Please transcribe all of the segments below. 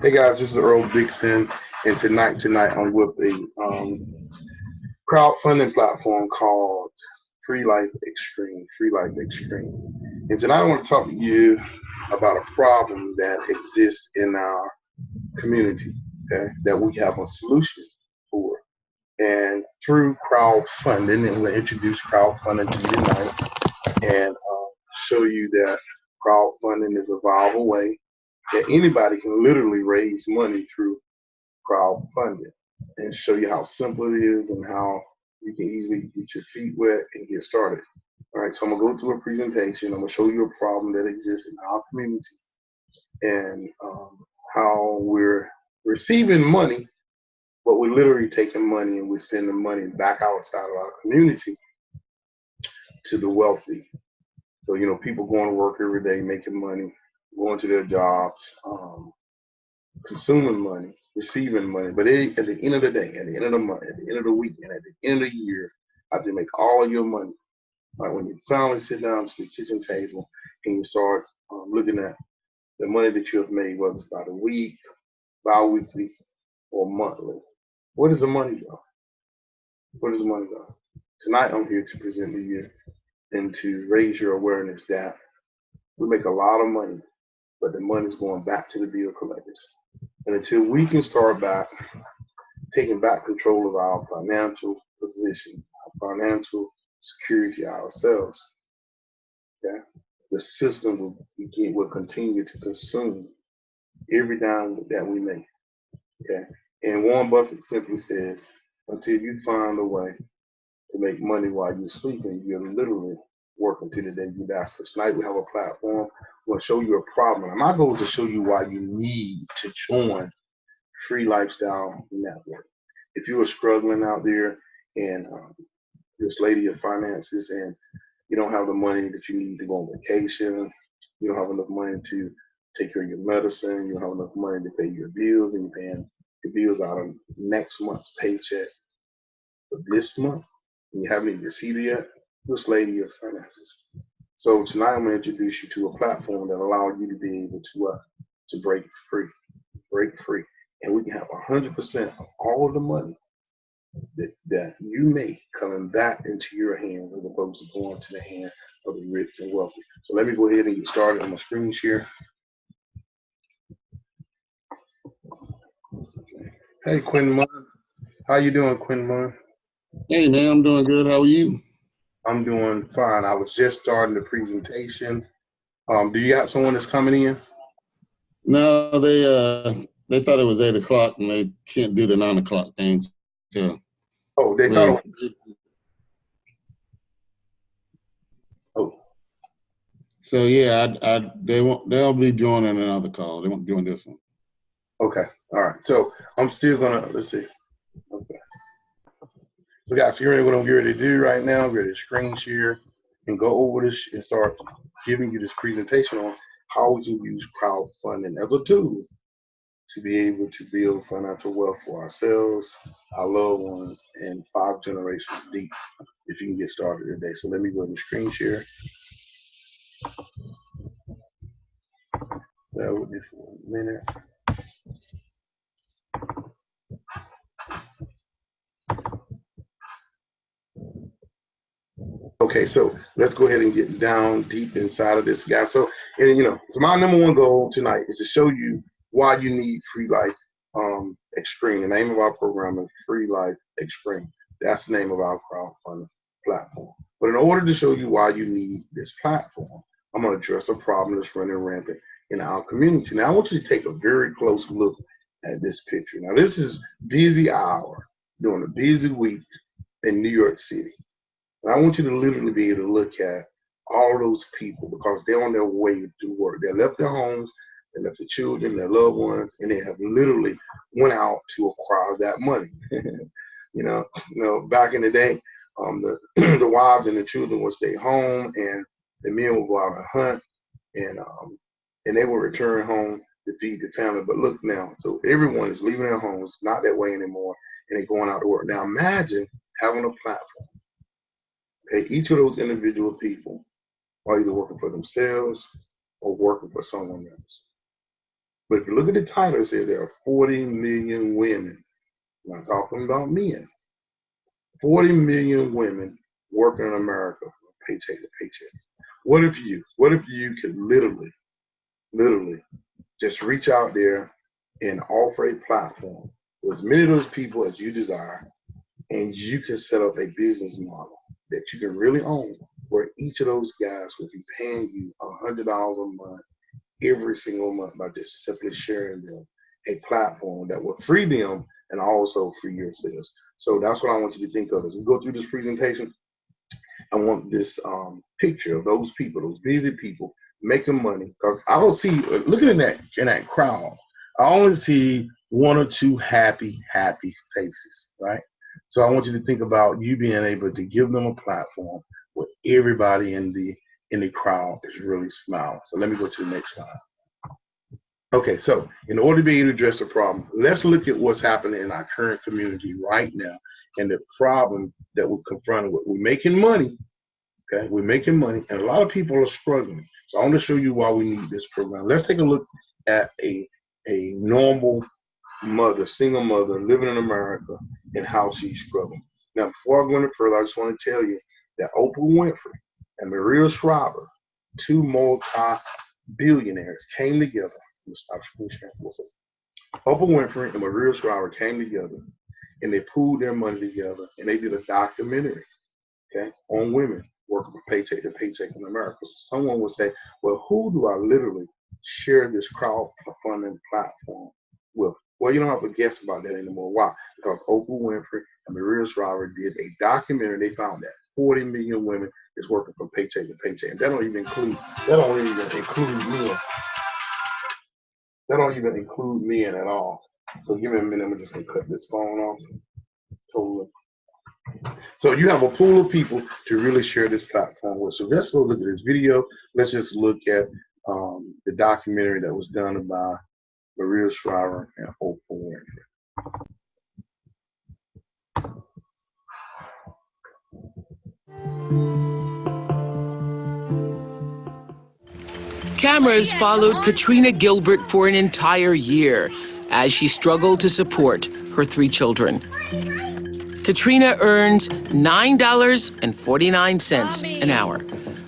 Hey guys, this is Earl Dixon, and tonight I'm with a crowdfunding platform called Freelife Xtreme. Freelife Xtreme, and tonight I want to talk to you about a problem that exists in our community, okay, that we have a solution for. And through crowdfunding, and we'll introduce crowdfunding to you tonight, and show you that crowdfunding is a viable way that anybody can literally raise money through crowdfunding, and show you how simple it is and how you can easily get your feet wet and get started. All right, so I'm gonna go through a presentation. I'm gonna show you a problem that exists in our community, and how we're receiving money, but we're literally taking money and we're sending money back outside of our community to the wealthy. So, people going to work every day, making money, going to their jobs, consuming money, receiving money. But at the end of the day, at the end of the month, at the end of the week, and at the end of the year, after you make all of your money, like when you finally sit down to the kitchen table and you start looking at the money that you have made, whether it's by the week, bi-weekly, or monthly, where does the money go? Where does the money go? Tonight, I'm here to present to you and to raise your awareness that we make a lot of money, but the money's going back to the bill collectors. And until we can start back taking back control of our financial position, our financial security ourselves, okay, the system will continue to consume every dime that we make. Okay. And Warren Buffett simply says, until you find a way to make money while you're sleeping, you're literally working till the day you die. So tonight we have a platform. We'll show you a problem. And my goal is to show you why you need to join Free Lifestyle Network. If you are struggling out there and you're a slave to your finances and you don't have the money that you need to go on vacation, you don't have enough money to take care of your medicine, you don't have enough money to pay your bills, and you're paying your bills out of next month's paycheck for this month, and you haven't even received it yet, you're a slave to your finances. So tonight I'm going to introduce you to a platform that allows you to be able to break free, and we can have 100% of all of the money that you make coming back into your hands as opposed to going to the hand of the rich and wealthy. So let me go ahead and get started on my screen share. Hey, Quinn Munn. How you doing, Quinn Munn? Hey, man, I'm doing good. How are you? I'm doing fine. I was just starting the presentation. Do you got someone that's coming in? No, they thought it was 8 o'clock and they can't do the 9 o'clock thing. So Oh, they thought. Oh. So yeah, they'll be joining another call. They won't join this one. Okay. All right. So I'm still gonna let's see. Okay. So guys, here's what I'm ready to do right now. I'm ready to screen share and go over this and start giving you this presentation on how we can use crowdfunding as a tool to be able to build financial wealth for ourselves, our loved ones, and 5 generations deep if you can get started today. So let me go ahead and screen share. Bear with me for a minute. Okay, so let's go ahead and get down deep inside of this, guy. So, so my number one goal tonight is to show you why you need Free Life Xtreme. The name of our program is Free Life Xtreme. That's the name of our crowdfunding platform. But in order to show you why you need this platform, I'm going to address a problem that's running rampant in our community. Now, I want you to take a very close look at this picture. Now, this is busy hour during a busy week in New York City. And I want you to literally be able to look at all those people because they're on their way to work. They left their homes, they left their children, their loved ones, and they have literally went out to acquire that money. Back in the day, the wives and the children would stay home, and the men would go out and hunt, and they would return home to feed the family. But look now, so everyone is leaving their homes, not that way anymore, and they're going out to work. Now imagine having a platform. Okay, each of those individual people are either working for themselves or working for someone else. But if you look at the title, it says there are 40 million women. I'm not talking about men. 40 million women working in America from paycheck to paycheck. What if you could literally just reach out there and offer a platform with as many of those people as you desire, and you can set up a business model that you can really own, where each of those guys will be paying you $100 a month every single month by just simply sharing them a platform that will free them and also free yourselves. So that's what I want you to think of as we go through this presentation. I want this picture of those people, those busy people making money, because I don't see, looking in that crowd, I only see one or two happy faces, right? So I want you to think about you being able to give them a platform where everybody in the crowd is really smiling. So let me go to the next slide. Okay, so in order to be able to address the problem, let's look at what's happening in our current community right now and the problem that we're confronted with. We're making money, okay? We're making money, and a lot of people are struggling. So I want to show you why we need this program. Let's take a look at a normal mother, single mother living in America and how she's struggling. Now, before I go any further, I just want to tell you that Oprah Winfrey and Maria Shriver, two multi-billionaires, came together. Oprah Winfrey and Maria Shriver came together and they pooled their money together and they did a documentary, okay, on women working from paycheck to paycheck in America. So someone would say, well, who do I literally share this crowdfunding platform with? Well, you don't have to guess about that anymore. Why? Because Oprah Winfrey and Maria Shriver did a documentary. They found that 40 million women is working from paycheck to paycheck. And that don't even include men. That don't even include men at all. So give me a minute. I'm just gonna cut this phone off. Totally. So you have a pool of people to really share this platform with. So let's go look at this video. Let's just look at the documentary that was done by Maria Shriver and Oprah Winfrey. Cameras followed Katrina Gilbert for an entire year as she struggled to support her 3 children. Katrina earns $9.49 an hour.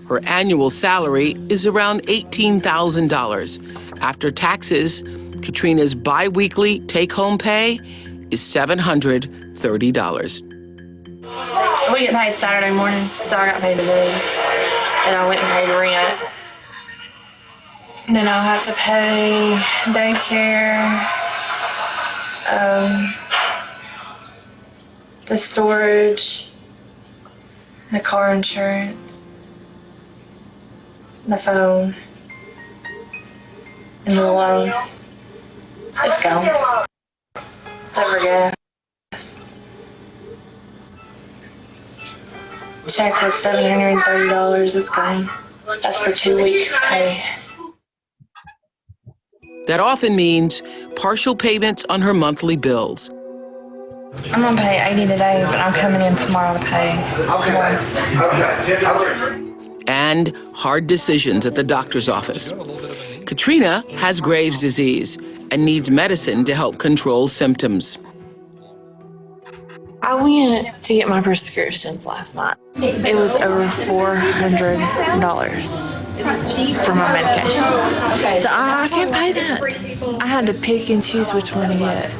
Her annual salary is around $18,000. After taxes, Katrina's bi-weekly take-home pay is $730. We get paid Saturday morning, so I got paid today. And I went and paid rent. And then I'll have to pay daycare, the storage, the car insurance, the phone, and the loan. It's gone. Except for gas. Check was $730. It's gone. That's for 2 weeks' pay. That often means partial payments on her monthly bills. I'm gonna pay $80 today, but I'm coming in tomorrow to pay more. And hard decisions at the doctor's office. Katrina has Graves' disease and needs medicine to help control symptoms. I went to get my prescriptions last night. It was over $400 for my medication. So I can't pay that. I had to pick and choose which one to get.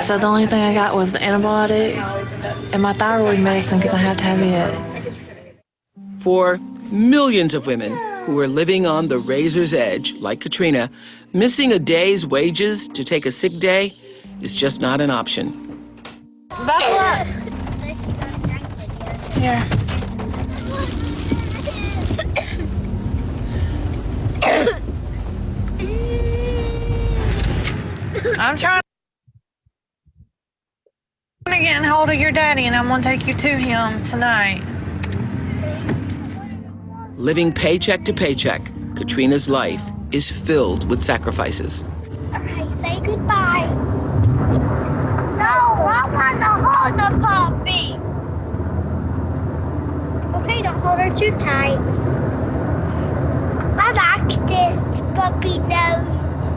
So the only thing I got was the antibiotic and my thyroid medicine because I have to have it. For millions of women who are living on the razor's edge, like Katrina, missing a day's wages to take a sick day is just not an option. Here. I'm trying to get a hold of your daddy, and I'm going to take you to him tonight. Living paycheck to paycheck, Katrina's life is filled with sacrifices. Okay, say goodbye. No, I want to hold the puppy. Okay, don't hold her too tight. I like this puppy nose.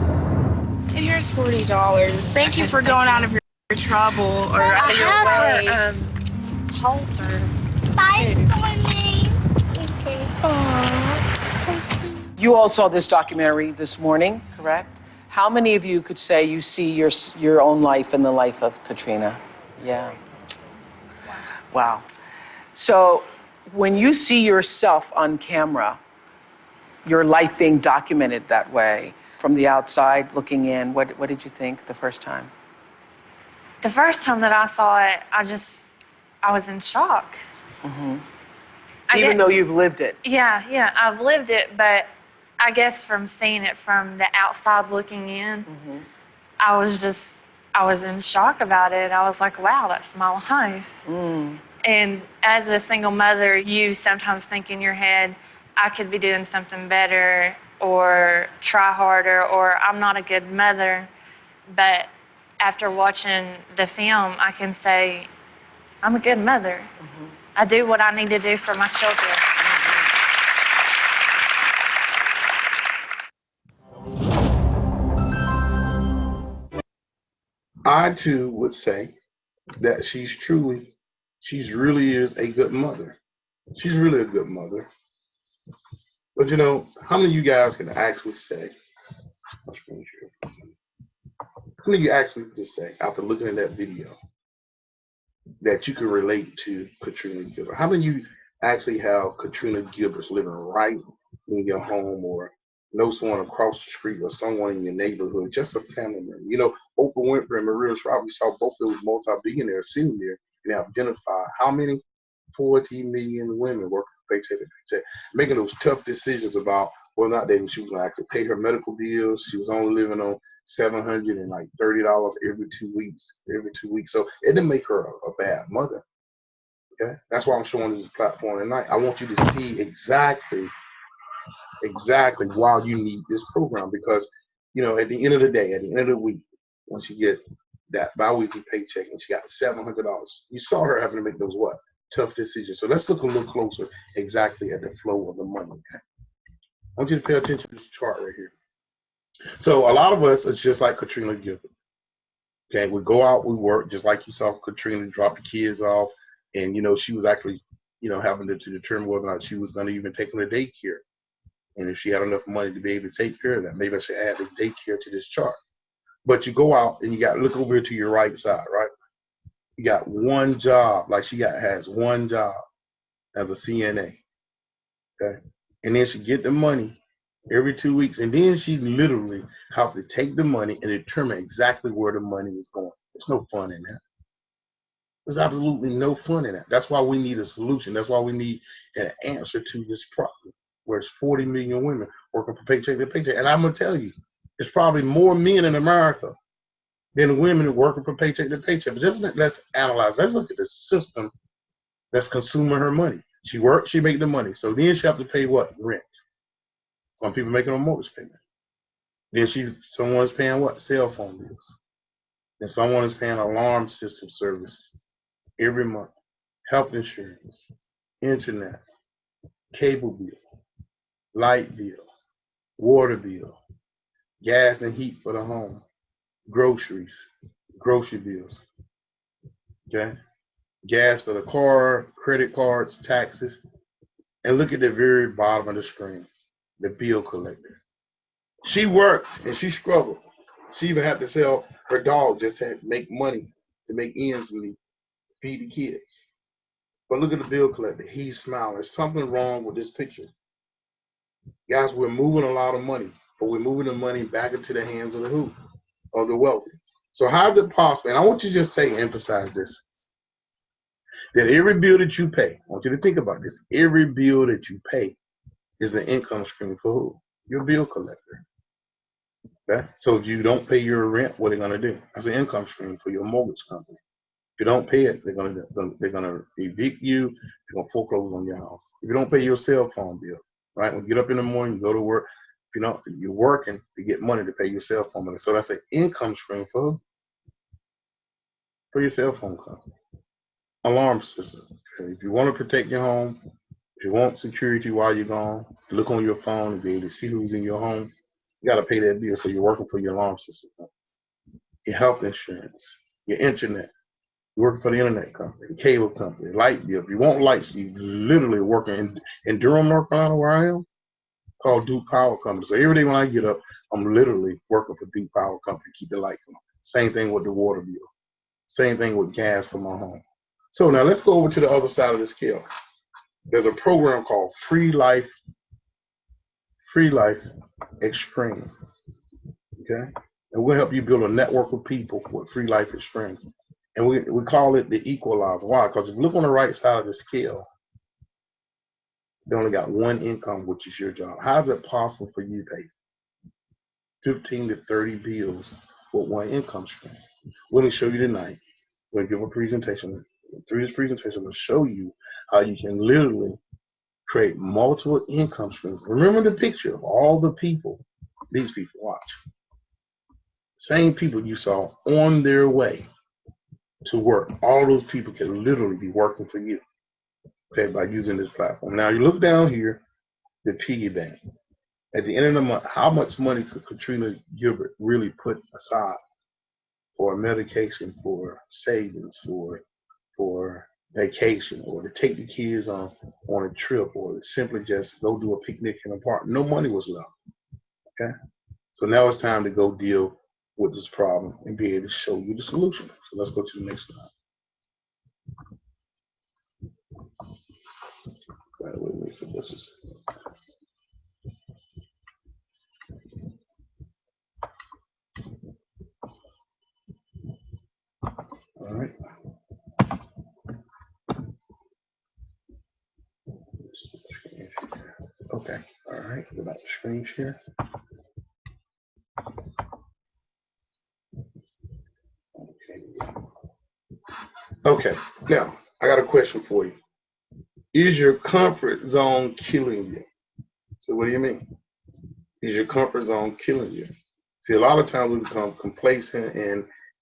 And here's $40. Thank you for going out of your trouble or out of your way. I have a halter. Bye, Stormy. You all saw this documentary this morning, correct? How many of you could say you see your own life in the life of Katrina? Yeah. Wow. So when you see yourself on camera, your life being documented that way, from the outside looking in, what did you think the first time? The first time that I saw it, I was in shock. Mm-hmm. Even though you've lived it. Yeah, I've lived it, but I guess from seeing it from the outside looking in, Mm-hmm. I was in shock about it. I was like, wow, that's my life. Mm. And as a single mother, you sometimes think in your head, I could be doing something better or try harder or I'm not a good mother. But after watching the film, I can say, I'm a good mother. Mm-hmm. I do what I need to do for my children. I too would say that she's really is a good mother. She's really a good mother. But you know, how many of you guys can actually say, how many of you actually just say, after looking at that video, that you can relate to Katrina Gilbert? How many of you actually have Katrina Gilbert's living right in your home or know someone across the street or someone in your neighborhood, just a family member? You know, Oprah Winfrey and Maria Shriver, we saw both of those multi-billionaires sitting there and identify how many 40 million women working paycheck to paycheck, making those tough decisions about whether or not she was going to actually pay her medical bills. She was only living on $730 every 2 weeks. So it didn't make her a bad mother. Okay, that's why I'm showing this platform tonight. I want you to see exactly why you need this program, because you know, at the end of the day, at the end of the week, when she get that bi-weekly paycheck and she got $700, you saw her having to make those tough decisions. So let's look a little closer exactly at the flow of the money. Okay? I want you to pay attention to this chart right here. So a lot of us is just like Katrina Gilbert. Okay, we go out, we work, just like you saw Katrina drop the kids off, and you know, she was actually, you know, having to determine whether or not she was going to even take them to daycare. And if she had enough money to be able to take care of that, maybe I should add the daycare to this chart. But you go out and you got to look over to your right side, right? You got one job, like has one job as a CNA. Okay, and then she get the money every 2 weeks, and then she literally have to take the money and determine exactly where the money is going. There's no fun in that. There's absolutely no fun in that. That's why we need a solution. That's why we need an answer to this problem, where it's 40 million women working for paycheck to paycheck. And I'm gonna tell you, there's probably more men in America than women working for paycheck to paycheck. But let's analyze. Let's look at the system that's consuming her money. She works, she make the money. So then she have to pay what? Rent. Some people making a mortgage payment. Then someone's paying what? Cell phone bills. And someone is paying alarm system service every month. Health insurance, internet, cable bill, light bill, water bill, gas and heat for the home, groceries, grocery bills. Okay? Gas for the car, credit cards, taxes. And look at the very bottom of the screen, the bill collector. She worked and she struggled. She even had to sell her dog just to make money, to make ends meet, feed the kids. But look at the bill collector. He's smiling. There's something wrong with this picture. Guys, we're moving a lot of money, but we're moving the money back into the hands of the who? Of the wealthy. So how is it possible? And I want you to just emphasize this, that every bill that you pay, I want you to think about this, every bill that you pay is an income stream for who? Your bill collector. Okay? So if you don't pay your rent, what are they going to do? That's an income stream for your mortgage company. If you don't pay it, they're gonna evict you. They're gonna foreclose on your house. If you don't pay your cell phone bill, right? When you get up in the morning, you go to work. If you don't, you're working to get money to pay your cell phone bill. So that's an income stream for your cell phone company. Alarm system. Okay? If you want to protect your home, If you want security while you're gone, look on your phone and be able to see who's in your home. You got to pay that bill, so you're working for your alarm system. Your health insurance, your internet. You're working for the internet company, the cable company, light bill. If you want lights, you literally working in Durham, North Carolina, where I am, called Duke Power Company. So every day when I get up, I'm literally working for Duke Power Company to keep the lights on. Same thing with the water bill. Same thing with gas for my home. So now let's go over to the other side of the scale. There's a program called Freelife Xtreme. Okay? And we'll help you build a network of people with Freelife Xtreme. And we call it the equalizer. Why? Because if you look on the right side of the scale, they only got one income, which is your job. How is it possible for you to pay 15 to 30 bills with one income stream? Let me show you tonight. We're going to give a presentation. Through this presentation, we'll show you how you can literally create multiple income streams. Remember the picture of all the people, these people, watch. Same people you saw on their way to work. All those people can literally be working for you, okay, by using this platform. Now you look down here, the piggy bank. At the end of the month, how much money could Katrina Gilbert really put aside for medication, for savings, for vacation, or to take the kids on a trip, or to simply just go do a picnic in a park? No money was left. Okay, so now it's time to go deal with this problem and be able to show you the solution. So let's go to the next slide. Wait for this. All right. Okay. All right. Go back to screen share. Okay. Now I got a question for you. Is your comfort zone killing you? So what do you mean? Is your comfort zone killing you? See, a lot of times we become complacent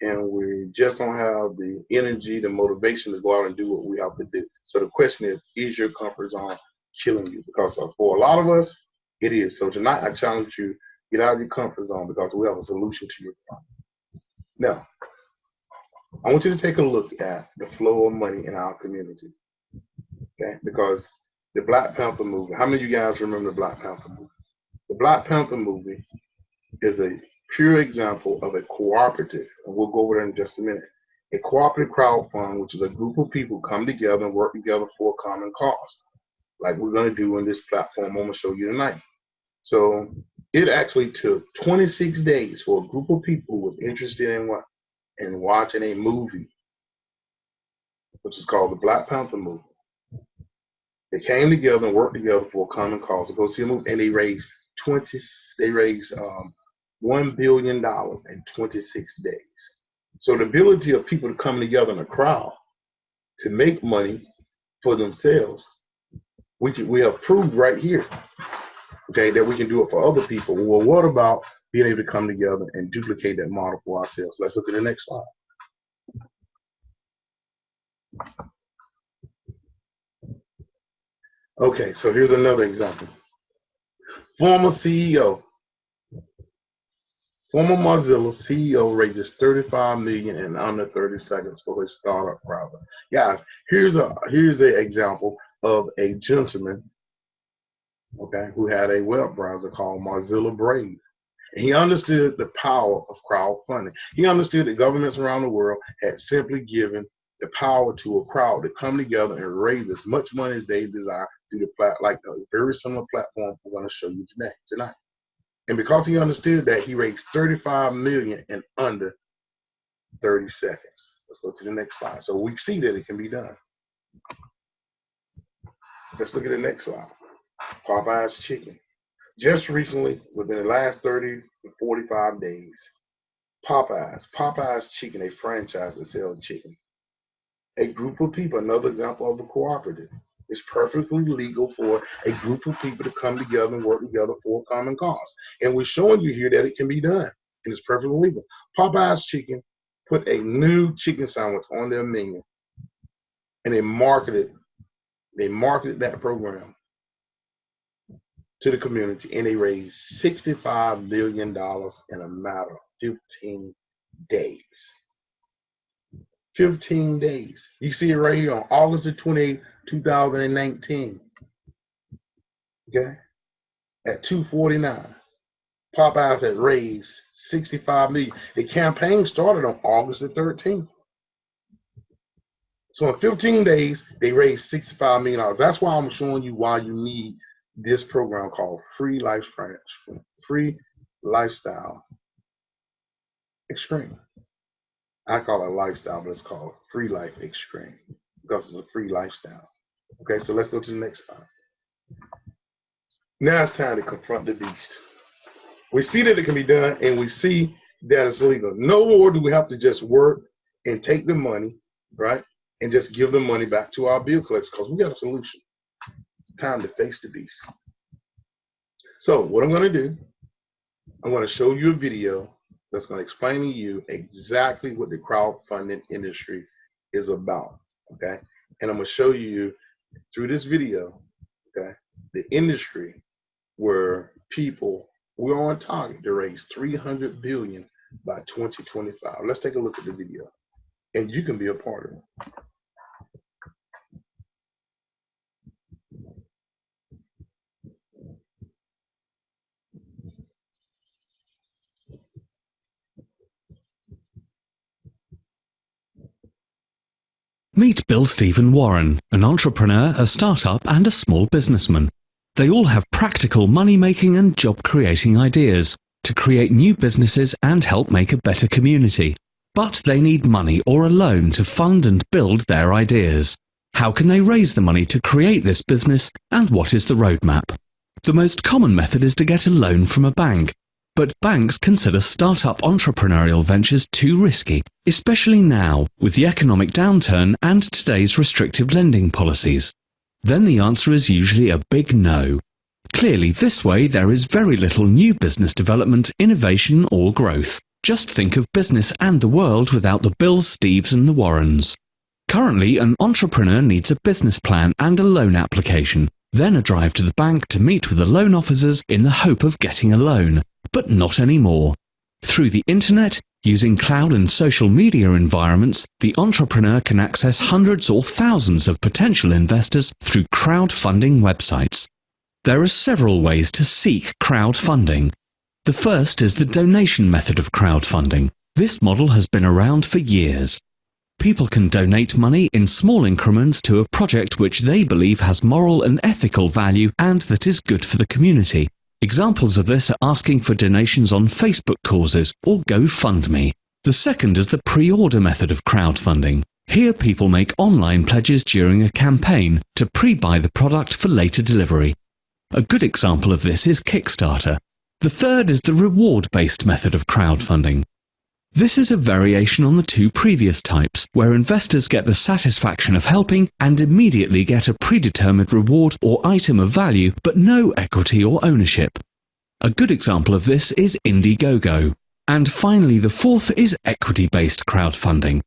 and we just don't have the energy, the motivation to go out and do what we have to do. So the question is your comfort zone killing you? Because for a lot of us, it is. So tonight I challenge you, get out of your comfort zone, because we have a solution to your problem. Now, I want you to take a look at the flow of money in our community. Okay, because the Black Panther movie, how many of you guys remember the Black Panther movie? The Black Panther movie is a pure example of a cooperative, and we'll go over that in just a minute. A cooperative crowdfund, which is a group of people come together and work together for a common cause, like we're going to do in this platform I'm going to show you tonight. So it actually took 26 days for a group of people who was interested in what? In watching a movie, which is called the Black Panther movie. They came together and worked together for a common cause to go see a movie, and they raised $1 billion in 26 days. So the ability of people to come together in a crowd to make money for themselves, we have proved right here, okay, that we can do it for other people. Well, what about being able to come together and duplicate that model for ourselves? Let's look at the next slide. Okay, so here's another example. Former Mozilla CEO raises $35 million in under 30 seconds for his startup browser. Guys, here's an example of a gentleman, okay, who had a web browser called Mozilla Brave. And he understood the power of crowdfunding. He understood that governments around the world had simply given the power to a crowd to come together and raise as much money as they desire through a very similar platform I'm going to show you tonight. And because he understood that, he raised $35 million in under 30 seconds. Let's go to the next slide. So we see that it can be done. Let's look at the next slide. Popeye's Chicken. Just recently, within the last 30 to 45 days, Popeye's Chicken, a franchise that sells chicken. A group of people, another example of a cooperative. It's perfectly legal for a group of people to come together and work together for a common cause. And we're showing you here that it can be done, and it's perfectly legal. Popeye's Chicken put a new chicken sandwich on their menu, and they marketed They marketed that program to the community, and they raised $65 million in a matter of 15 days. 15 days. You see it right here on August the 28th, 2019. Okay? At 2:49. Popeyes had raised $65 million. The campaign started on August the 13th. So in 15 days, they raised $65 million. That's why I'm showing you why you need this program called Free Lifestyle Xtreme. I call it lifestyle, but it's called Free Life Xtreme because it's a free lifestyle. Okay, so let's go to the next slide. Now it's time to confront the beast. We see that it can be done, and we see that it's legal. No more do we have to just work and take the money, right, and just give the money back to our bill collectors, because we got a solution. It's time to face the beast. So what I'm going to do, I'm going to show you a video that's going to explain to you exactly what the crowdfunding industry is about, okay? And I'm going to show you through this video, okay, the industry where we're on target to raise $300 billion by 2025. Let's take a look at the video, and you can be a part of it. Meet Bill Stephen Warren, an entrepreneur, a startup, and a small businessman. They all have practical money-making and job-creating ideas to create new businesses and help make a better community. But they need money or a loan to fund and build their ideas. How can they raise the money to create this business, and what is the roadmap? The most common method is to get a loan from a bank. But banks consider startup entrepreneurial ventures too risky, especially now with the economic downturn and today's restrictive lending policies. Then the answer is usually a big no. Clearly, this way there is very little new business development, innovation, or growth. Just think of business and the world without the Bills, Steves, and the Warrens. Currently, an entrepreneur needs a business plan and a loan application, then a drive to the bank to meet with the loan officers in the hope of getting a loan. But not anymore. Through the internet, using cloud and social media environments, the entrepreneur can access hundreds or thousands of potential investors through crowdfunding websites. There are several ways to seek crowdfunding. The first is the donation method of crowdfunding. This model has been around for years. People can donate money in small increments to a project which they believe has moral and ethical value and that is good for the community. Examples of this are asking for donations on Facebook causes or GoFundMe. The second is the pre-order method of crowdfunding. Here people make online pledges during a campaign to pre-buy the product for later delivery. A good example of this is Kickstarter. The third is the reward-based method of crowdfunding. This is a variation on the two previous types, where investors get the satisfaction of helping and immediately get a predetermined reward or item of value, but no equity or ownership. A good example of this is Indiegogo. And finally, the fourth is equity-based crowdfunding.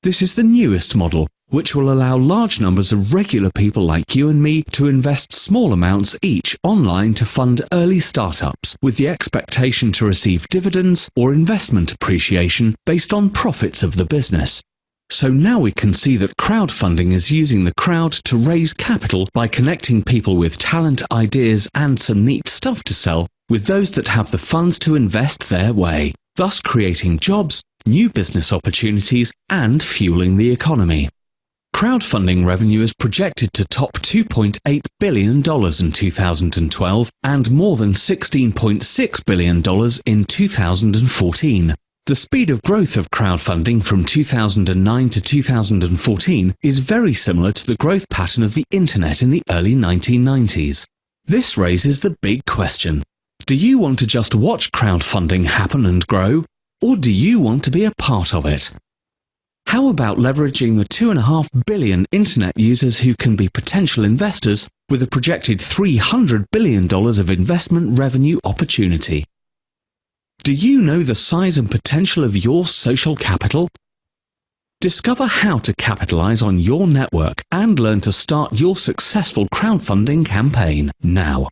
This is the newest model, which will allow large numbers of regular people like you and me to invest small amounts each online to fund early startups, with the expectation to receive dividends or investment appreciation based on profits of the business. So now we can see that crowdfunding is using the crowd to raise capital by connecting people with talent, ideas, and some neat stuff to sell with those that have the funds to invest their way, thus creating jobs, new business opportunities, and fueling the economy. Crowdfunding revenue is projected to top $2.8 billion in 2012 and more than $16.6 billion in 2014. The speed of growth of crowdfunding from 2009 to 2014 is very similar to the growth pattern of the internet in the early 1990s. This raises the big question. Do you want to just watch crowdfunding happen and grow, or do you want to be a part of it? How about leveraging the 2.5 billion internet users who can be potential investors with a projected $300 billion of investment revenue opportunity? Do you know the size and potential of your social capital? Discover how to capitalize on your network and learn to start your successful crowdfunding campaign now.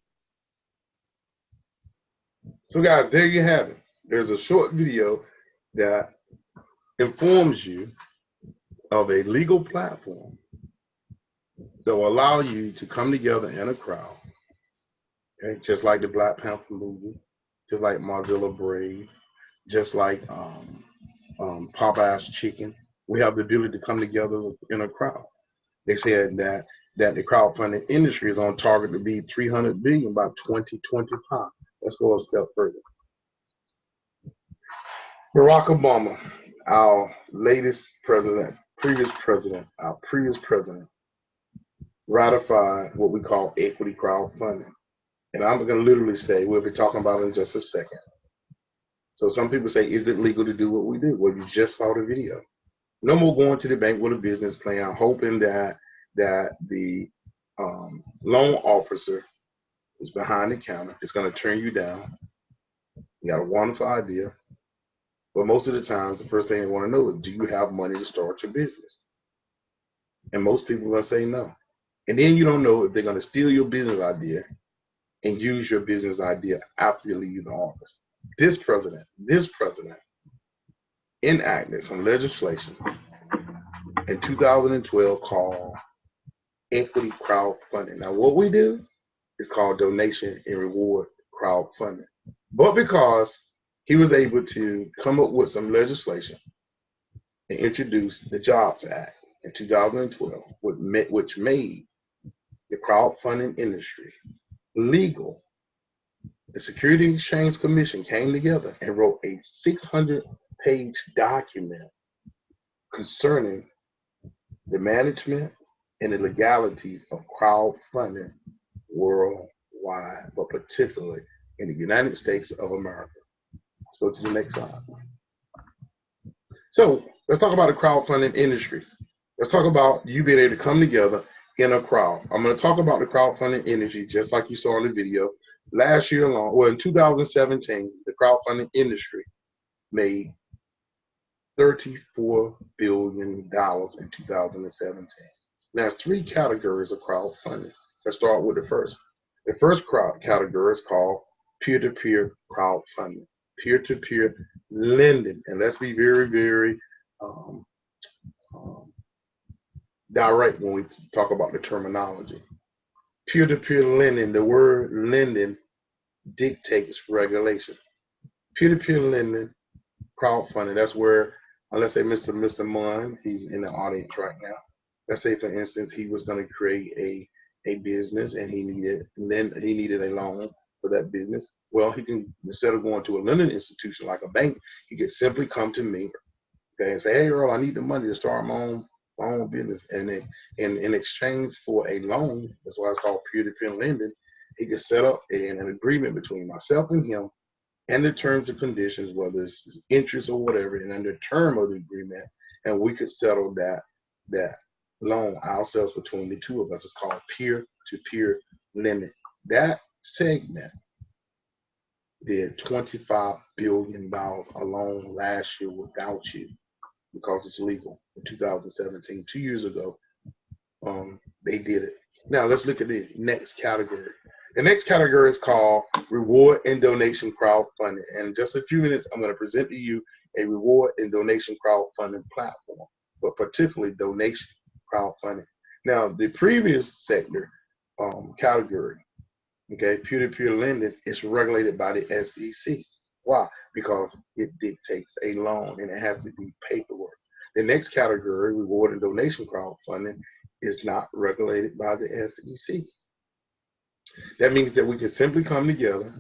So guys, there you have it. There's a short video that informs you of a legal platform that will allow you to come together in a crowd, okay? Just like the Black Panther movie, just like Mozilla Brave, just like Popeye's Chicken. We have the ability to come together in a crowd. They said that the crowdfunding industry is on target to be $300 billion by 2025. Let's go a step further. Barack Obama, our latest president, previous president, ratified what we call equity crowdfunding. And I'm going to literally say, we'll be talking about it in just a second. So some people say, is it legal to do what we do? Well, you just saw the video. No more going to the bank with a business plan, hoping that the loan officer is behind the counter. It's going to turn you down. You got a wonderful idea. But most of the times, the first thing they want to know is, do you have money to start your business? And most people are going to say no. And then you don't know if they're going to steal your business idea and use your business idea after you leave the office. This president enacted some legislation in 2012 called equity crowdfunding. Now, what we do is called donation and reward crowdfunding. But because he was able to come up with some legislation and introduce the Jobs Act in 2012, which made the crowdfunding industry legal, the Securities and Exchange Commission came together and wrote a 600-page document concerning the management and the legalities of crowdfunding worldwide, but particularly in the United States of America. Let's go to the next slide. So let's talk about the crowdfunding industry. Let's talk about you being able to come together in a crowd. I'm going to talk about the crowdfunding industry just like you saw in the video. Last year alone, well, in 2017, the crowdfunding industry made $34 billion in 2017. Now, there's three categories of crowdfunding. Let's start with the first. The first category is called peer-to-peer crowdfunding, peer-to-peer lending. And let's be very, very direct when we talk about the terminology. Peer-to-peer lending, the word lending dictates regulation. Peer-to-peer lending, crowdfunding, that's where, let's say Mr. Munn, he's in the audience right now. Let's say, for instance, he was going to create a business and he needed a loan for that business. Well, he can, instead of going to a lending institution like a bank, he could simply come to me, okay, and say, hey, Earl, I need the money to start my own business. And then in exchange for a loan, that's why it's called peer-to-peer lending, he could set up an agreement between myself and him and the terms and conditions, whether it's interest or whatever, and under the term of the agreement, and we could settle that loan ourselves between the two of us. It's called peer-to-peer lending. That segment did $25 billion alone last year without you, because it's legal in 2017. 2 years ago, they did it. Now let's look at the next category. The next category is called reward and donation crowdfunding. And in just a few minutes, I'm going to present to you a reward and donation crowdfunding platform, but particularly donation crowdfunding. Now, the previous sector category, okay, peer-to-peer lending, is regulated by the SEC. Why? Because it dictates a loan and it has to be paperwork. The next category, reward and donation crowdfunding, is not regulated by the SEC. That means that we can simply come together,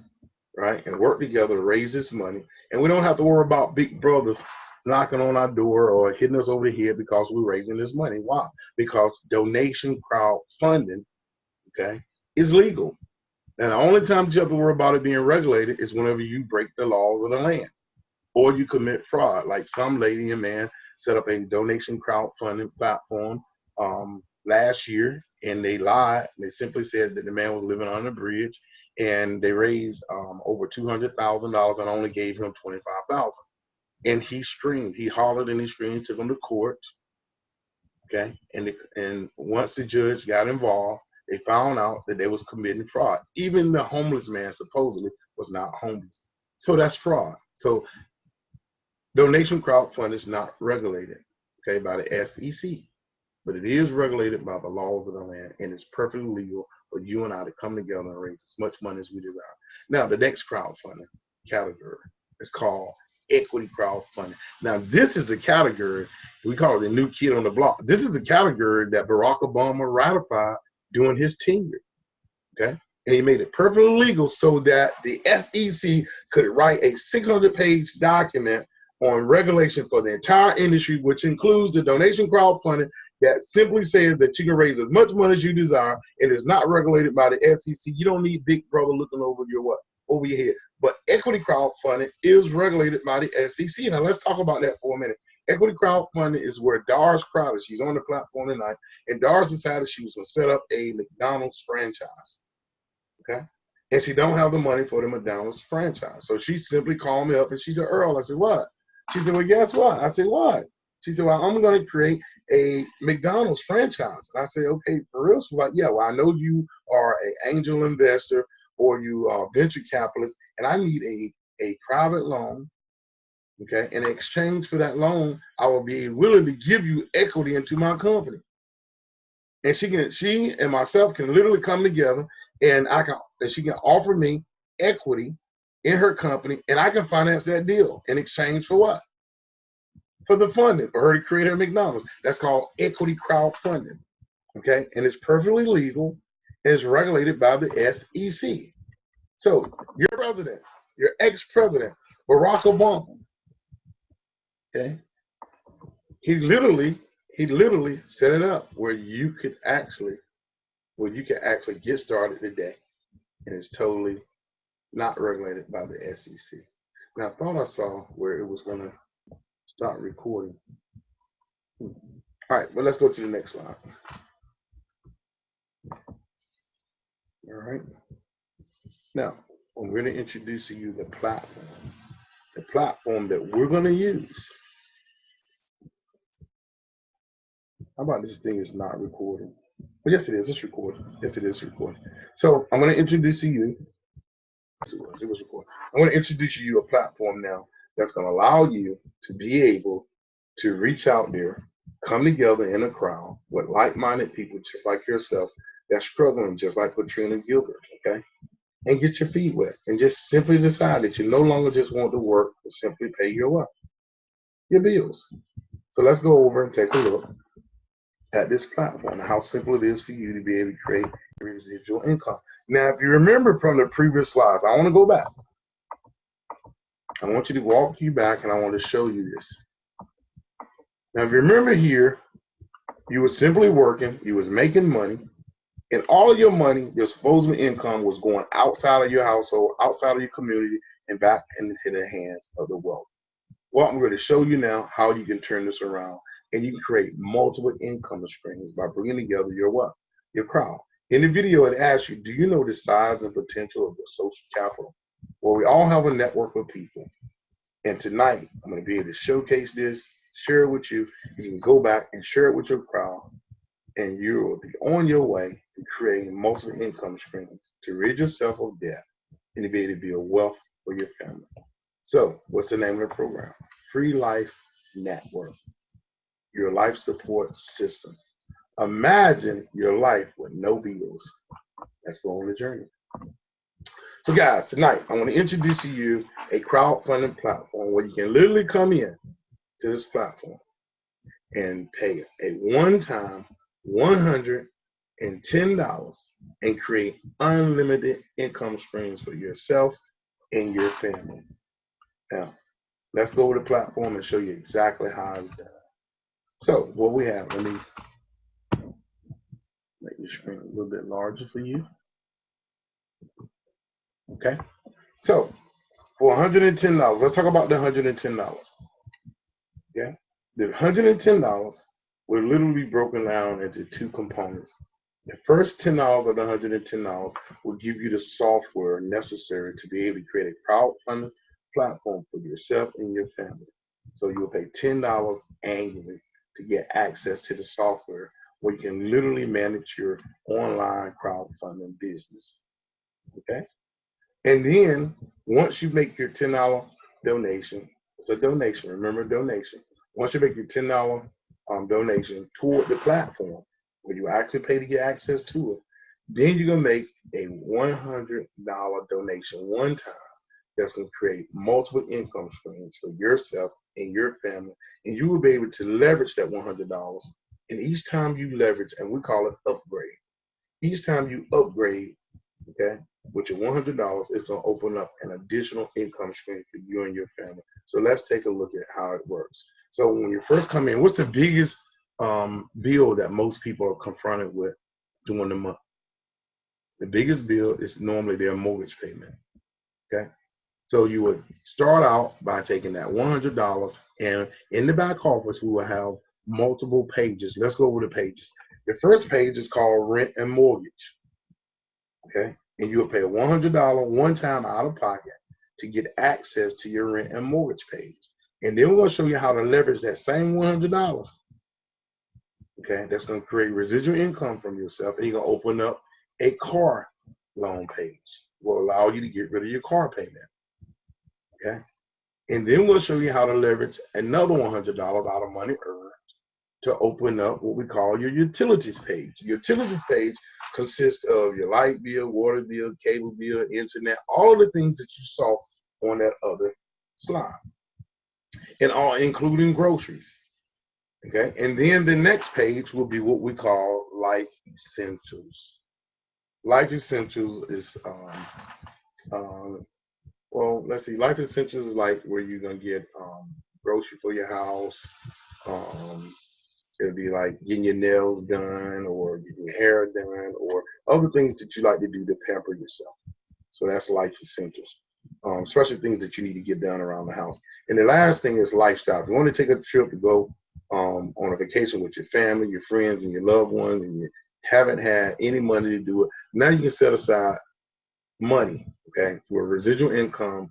right, and work together to raise this money, and we don't have to worry about big brothers knocking on our door or hitting us over the head because we're raising this money. Why? Because donation crowdfunding, okay, is legal. And the only time you have to worry about it being regulated is whenever you break the laws of the land or you commit fraud. Like some lady and man set up a donation crowdfunding platform last year, and they lied. They simply said that the man was living on a bridge, and they raised over $200,000 and only gave him $25,000. and he screamed. He hollered and he screamed, took him to court. Okay, and once the judge got involved, they found out that they was committing fraud. Even the homeless man supposedly was not homeless. So that's fraud. So donation crowdfunding is not regulated, okay, by the SEC, but it is regulated by the laws of the land, and it's perfectly legal for you and I to come together and raise as much money as we desire. Now, the next crowdfunding category is called equity crowdfunding. Now, this is the category, we call it the new kid on the block. This is the category that Barack Obama ratified during his tenure, okay? And he made it perfectly legal so that the SEC could write a 600-page document on regulation for the entire industry, which includes the donation crowdfunding that simply says that you can raise as much money as you desire. It is not regulated by the SEC. You don't need Big Brother looking over your what? Over your head. But equity crowdfunding is regulated by the SEC. Now let's talk about that for a minute. Equity crowdfunding is where Doris Crowder, she's on the platform tonight, and Doris decided she was going to set up a McDonald's franchise. Okay? And she don't have the money for the McDonald's franchise. So she simply called me up and she said, Earl, I said, what? She said, well, guess what? I said, what? She said, well, I'm going to create a McDonald's franchise. And I said, okay, for real? She's like, yeah, well, I know you are an angel investor or you are venture capitalist, and I need a private loan, okay? In exchange for that loan, I will be willing to give you equity into my company. And she and myself can literally come together, and she can offer me equity in her company, and I can finance that deal in exchange for what? For the funding, for her to create her McDonald's. That's called equity crowdfunding, okay? And it's perfectly legal, and it's regulated by the SEC. So your president, your ex-president, Barack Obama, okay? He literally set it up where you could actually get started today, and it's totally not regulated by the SEC. Now, I thought I saw where it was going to start recording. All right, well, let's go to the next slide. All right. Now, I'm going to introduce to you the platform that we're going to use. How about this thing is not recording? Well, yes, it is. It's recording. Yes, it is recording. So I'm going to introduce to you. It was recording. I'm going to introduce you a platform now that's going to allow you to be able to reach out there, come together in a crowd with like-minded people just like yourself that's struggling just like Katrina Gilbert, okay? And get your feet wet and just simply decide that you no longer just want to work, but simply pay your what? Your bills. So let's go over and take a look at this platform, how simple it is for you to be able to create residual income. Now, if you remember from the previous slides, I want to go back. I want you to walk you back, and I want to show you this. Now, if you remember here, you were simply working, you was making money, and all of your money, your supposed income, was going outside of your household, outside of your community, and back into the hands of the wealthy. Well, I'm going to show you now how you can turn this around, and you can create multiple income streams by bringing together your what? Your crowd. In the video, it asks you, do you know the size and potential of your social capital? Well, we all have a network of people, and tonight I'm going to be able to showcase this, share it with you. You can go back and share it with your crowd, and you will be on your way to creating multiple income streams to rid yourself of debt and to be able to be a wealth for your family. So, what's the name of the program? Freelife Network, your life support system. Imagine your life with no bills. Let's go on the journey. So guys, tonight I want to introduce to you a crowdfunding platform where you can literally come in to this platform and pay a one-time $110 and create unlimited income streams for yourself and your family. Now, let's go over the platform and show you exactly how it's done. So what we have, let me make the screen a little bit larger for you. Okay, so for $110, let's talk about the $110. Okay, the $110 will literally be broken down into two components. The first $10 of the $110 will give you the software necessary to be able to create a crowdfunding platform for yourself and your family. So you'll pay $10 annually to get access to the software where you can literally manage your online crowdfunding business. Okay? And then once you make your $10 donation, it's a donation, remember donation. Once you make your $10 donation toward the platform where you actually pay to get access to it, then you're going to make a $100 donation one time that's going to create multiple income streams for yourself and your family. And you will be able to leverage that $100. And each time you leverage, and we call it upgrade, each time you upgrade, okay, with your $100, it's going to open up an additional income stream for you and your family. So let's take a look at how it works. So when you first come in, what's the biggest bill that most people are confronted with during the month? The biggest bill is normally their mortgage payment, okay? So you would start out by taking that $100, and in the back office, we will have multiple pages. Let's go over the pages. The first page is called rent and mortgage, okay? And you will pay $100 one time out of pocket to get access to your rent and mortgage page. And then we're going to show you how to leverage that same $100, okay? That's going to create residual income from yourself, and you're going to open up a car loan page. Will allow you to get rid of your car payment. Okay, and then we'll show you how to leverage another $100 out of money earned to open up what we call your utilities page. Your utilities page consists of your light bill, water bill, cable bill, internet, all of the things that you saw on that other slide, and all including groceries. Okay, and then the next page will be what we call life essentials. Life essentials is well, let's see. Life essentials is like where you're gonna get grocery for your house. It'll be like getting your nails done, or getting your hair done, or other things that you like to do to pamper yourself. So that's life essentials, especially things that you need to get done around the house. And the last thing is lifestyle. If you want to take a trip to go on a vacation with your family, your friends, and your loved ones, and you haven't had any money to do it, now you can set aside money, okay, for a residual income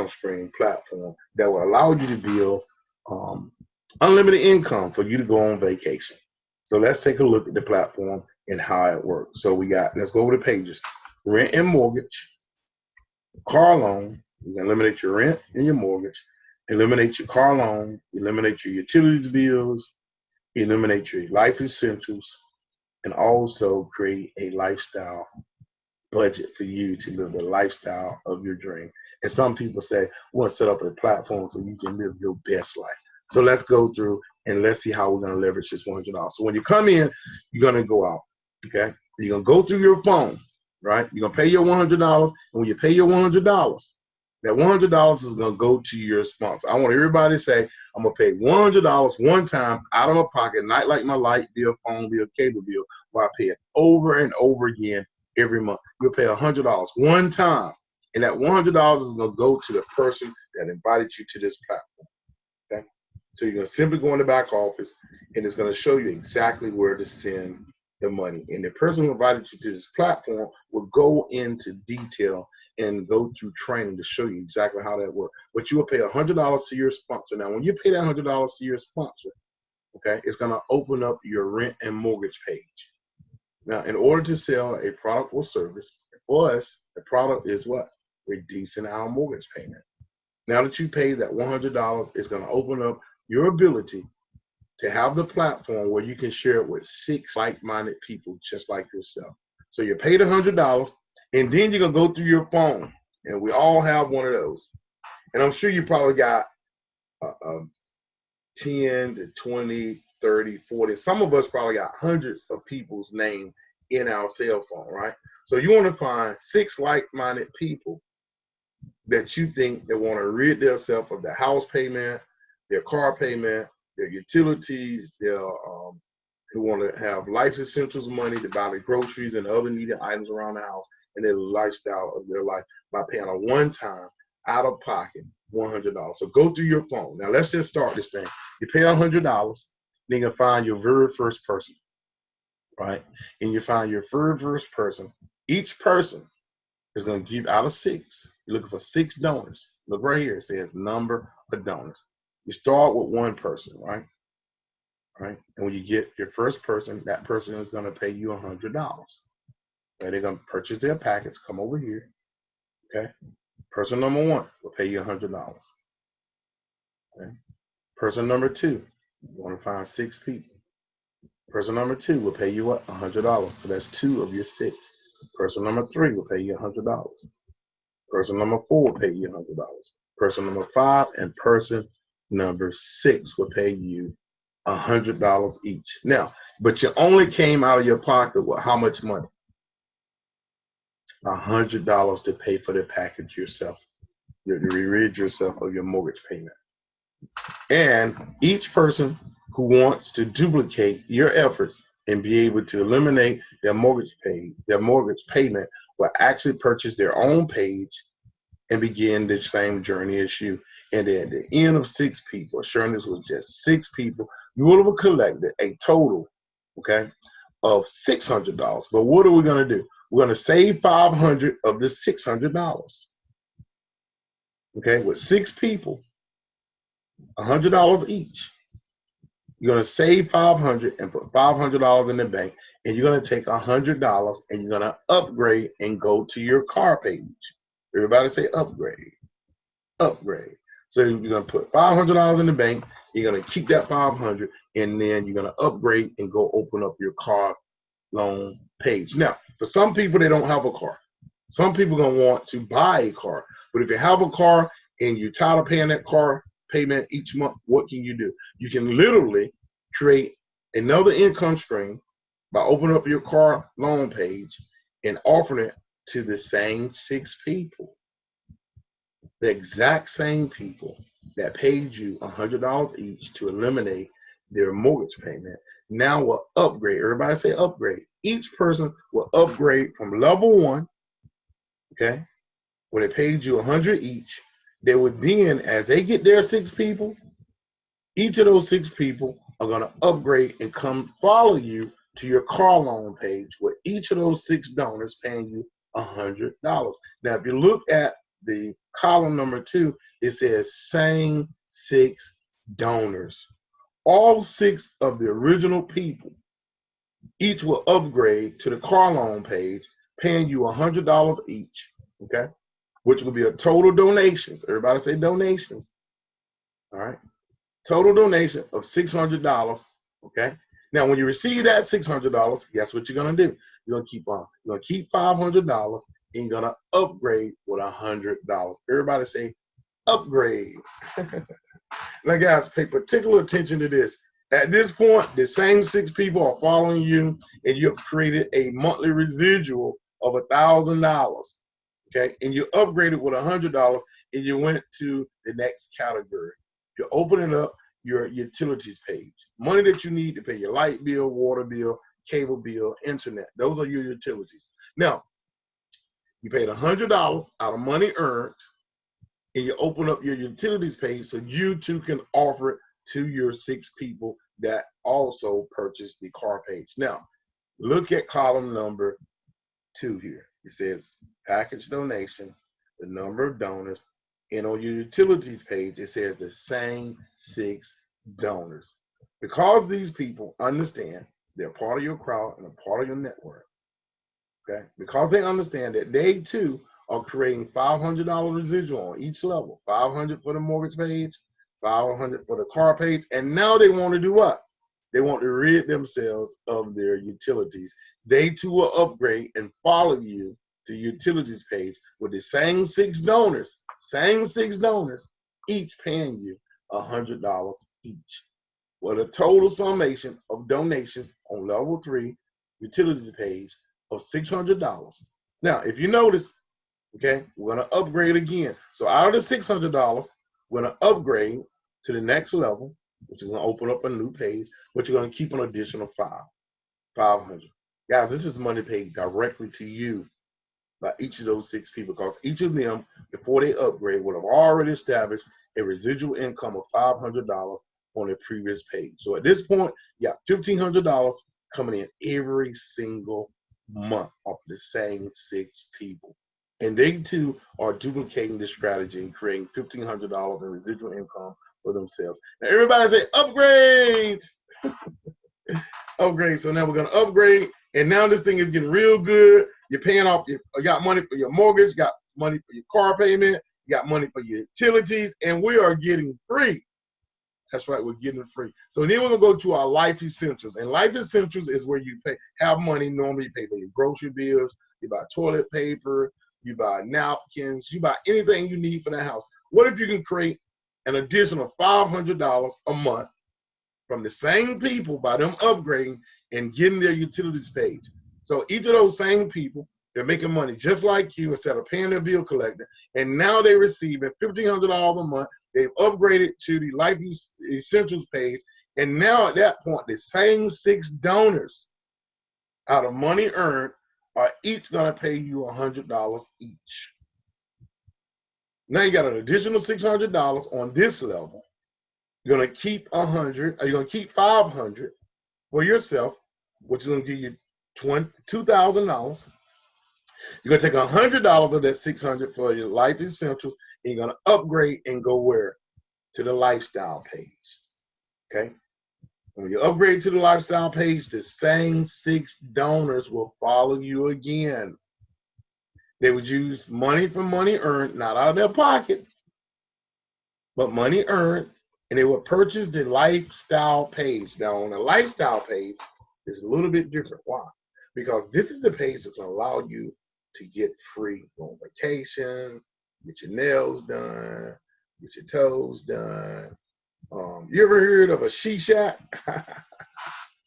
stream platform that will allow you to build unlimited income for you to go on vacation. So let's take a look at the platform and how it works. So let's go over the pages. Rent and mortgage, car loan. You can eliminate your rent and your mortgage, eliminate your car loan, eliminate your utilities bills, eliminate your life essentials, and also create a lifestyle budget for you to live the lifestyle of your dream. And some people say, we want to set up a platform so you can live your best life. So let's go through and let's see how we're going to leverage this $100. So when you come in, you're going to go out, okay? You're going to go through your phone, right? You're going to pay your $100, and when you pay your $100, that $100 is going to go to your sponsor. I want everybody to say, I'm going to pay $100 one time out of my pocket, not like my light bill, phone bill, cable bill, where I pay it over and over again every month. You'll pay $100 one time, and that $100 is going to go to the person that invited you to this platform. Okay, so you're going to simply go in the back office, and it's going to show you exactly where to send the money. And the person who invited you to this platform will go into detail and go through training to show you exactly how that works. But you will pay $100 to your sponsor. Now, when you pay that $100 to your sponsor, okay, it's going to open up your rent and mortgage page. Now, in order to sell a product or service, for us, the product is what? Reducing our mortgage payment. Now that you pay that $100, it's going to open up your ability to have the platform where you can share it with 6 like-minded people just like yourself. So you paid $100, and then you're going to go through your phone, and we all have one of those. And I'm sure you probably got 10 to 20, 30, 40. Some of us probably got hundreds of people's name in our cell phone, right? So you want to find 6 like-minded people that you think that want to rid themselves of their house payment, their car payment, their utilities, their who want to have life essentials money to buy the groceries and other needed items around the house and their lifestyle of their life by paying a one-time out-of-pocket $100. So go through your phone. Now let's just start this thing. You pay $100, then you find your very first person, right? And you find your very first person. Each person is going to give out of 6. You're looking for 6 donors. Look right here. It says number of donors. You start with one person, right? Right. And when you get your first person, that person is going to pay you $100. Okay? They're going to purchase their package, come over here. Okay. Person number one will pay you $100. Okay. Person number two, you want to find 6 people. Person number two will pay you what? $100. So that's 2 of your 6. Person number 3 will pay you $100. Person number 4 will pay you $100. Person number 5 and person number 6 will pay you $100 each. Now, but you only came out of your pocket with how much money? $100 to pay for the package yourself. You rid yourself of your mortgage payment. And each person who wants to duplicate your efforts and be able to eliminate their mortgage payment will actually purchase their own page and begin the same journey as you. And then at the end of 6 people, assuring this was just 6 people, you would have collected a total, okay, of $600. But what are we going to do? We're going to save $500 of this $600. Okay, with 6 people, $100 each. You're going to save $500 and put $500 in the bank, and you're going to take $100 and you're going to upgrade and go to your car page. Everybody say upgrade. Upgrade. So you're going to put $500 in the bank. You're going to keep that $500, and then you're going to upgrade and go open up your car loan page. Now, for some people, they don't have a car. Some people are going to want to buy a car. But if you have a car and you're tired of paying that car payment each month, what can you do? You can literally create another income stream by opening up your car loan page and offering it to the same 6 people. The exact same people that paid you $100 each to eliminate their mortgage payment now will upgrade. Everybody say upgrade. Each person will upgrade from level 1, okay, where they paid you $100 each. They would then, as they get their 6 people, each of those 6 people are going to upgrade and come follow you to your car loan page, where each of those 6 donors paying you $100. Now, if you look at the column number 2, it says same 6 donors. All 6 of the original people each will upgrade to the car loan page, paying you $100 each, okay, which will be a total donations. Everybody say donations. All right. Total donation of $600, okay? Now, when you receive that $600, guess what you're going to do? You're going to keep on. You're going to keep $500, and you're going to upgrade with $100. Everybody say upgrade. Now, guys, pay particular attention to this. At this point, the same 6 people are following you, and you have created a monthly residual of $1,000, okay? And you upgraded with $100, and you went to the next category. You're opening up your utilities page. Money that you need to pay your light bill, water bill, cable bill, internet. Those are your utilities. Now, you paid $100 out of money earned, and you open up your utilities page so you too can offer it to your 6 people that also purchased the car page. Now, look at column number 2 here. It says package donation, the number of donors, and on your utilities page, it says the same 6 donors. Because these people understand they're part of your crowd and a part of your network, okay? Because they understand that they too are creating $500 residual on each level, $500 for the mortgage page, $500 for the car page, and now they want to do what? They want to rid themselves of their utilities. They too will upgrade and follow you to utilities page with the same 6 donors, each paying you $100 each, with a total summation of donations on level 3 utilities page of $600. Now, if you notice, okay, we're going to upgrade again. So out of the $600, we're going to upgrade to the next level, which is going to open up a new page, but you're going to keep an additional $500. Guys, this is money paid directly to you by each of those 6 people, because each of them, before they upgrade, would have already established a residual income of $500 on their previous page. So at this point, you got $1,500 coming in every single month off the same 6 people. And they too are duplicating this strategy and creating $1,500 in residual income for themselves. Now everybody say upgrades. Upgrade. So now we're gonna upgrade, and now this thing is getting real good. You're paying off. You got money for your mortgage. You got money for your car payment. You got money for your utilities, and we are getting free. That's right, we're getting free. So then we're gonna go to our life essentials, and life essentials is where you have money. Normally, you pay for your grocery bills, you buy toilet paper, you buy napkins, you buy anything you need for the house. What if you can create an additional $500 a month from the same people by them upgrading and getting their utilities paid? So each of those same people, they're making money just like you instead of paying their bill collector, and now they're receiving $1,500 a month. They've upgraded to the Life Essentials page, and now at that point, the same 6 donors out of money earned are each going to pay you $100 each. Now you got an additional $600 on this level. You're going to keep 100, or you're going to keep 500 for yourself, which is going to give you $2,000. You're going to take $100 of that $600 for your Life Essentials, and you're going to upgrade and go where? To the lifestyle page. Okay? When you upgrade to the lifestyle page, the same 6 donors will follow you again. They would use money from money earned, not out of their pocket, but money earned, and they would purchase the lifestyle page. Now, on the lifestyle page, it's a little bit different. Why? Because this is the page that's going to allow you to get free on vacation, get your nails done, get your toes done. You ever heard of a she shack?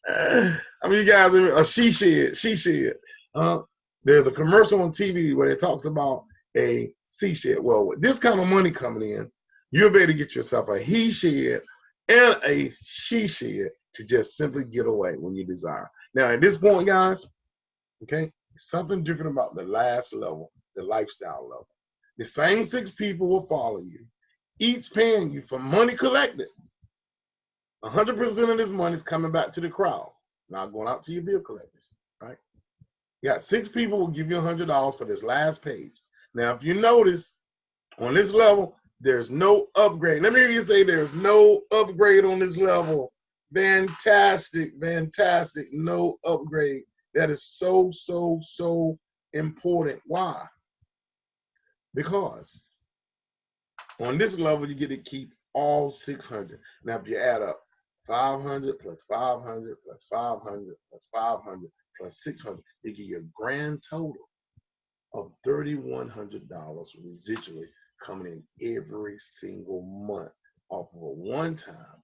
I mean, you guys, a she shed. There's a commercial on TV where it talks about a she shed. Well, with this kind of money coming in, you'll be able to get yourself a he shed and a she shed to just simply get away when you desire. Now, at this point, guys, okay, something different about the last level, the lifestyle level. The same 6 people will follow you, each paying you for money collected. 100% of this money is coming back to the crowd, not going out to your bill collectors. Right? You got 6 people will give you $100 for this last page. Now, if you notice, on this level, there's no upgrade. Let me hear you say there's no upgrade on this level. Fantastic, fantastic, no upgrade. That is so, so, so important. Why? Because on this level, you get to keep all 600. Now, if you add up 500 plus 500 plus 500 plus 500 plus 600, they give you a grand total of $3,100 residually coming in every single month off of a one-time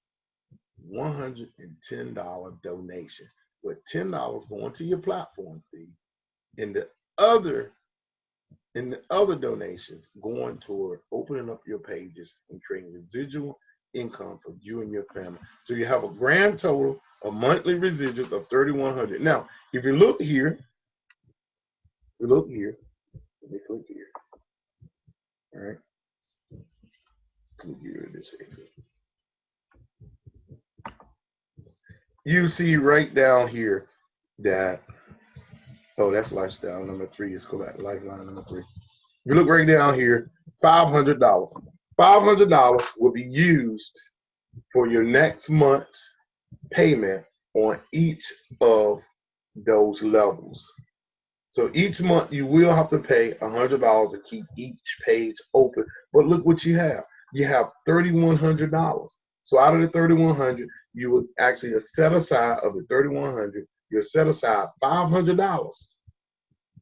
$110 donation, with $10 going to your platform fee, and the other donations going toward opening up your pages and creating residual income for you and your family. So you have a grand total of monthly residuals of $3,100. Now, if you look here, let me click here. All right. Let me get rid of this here. You see right down here that, oh, that's lifestyle number 3. Let's go back to lifeline number 3. If you look right down here, $500. $500 will be used for your next month's payment on each of those levels. So each month you will have to pay $100 to keep each page open. But look what you have. You have $3,100. So out of the $3,100, you would actually set aside of the $3,100, you'll set aside $500.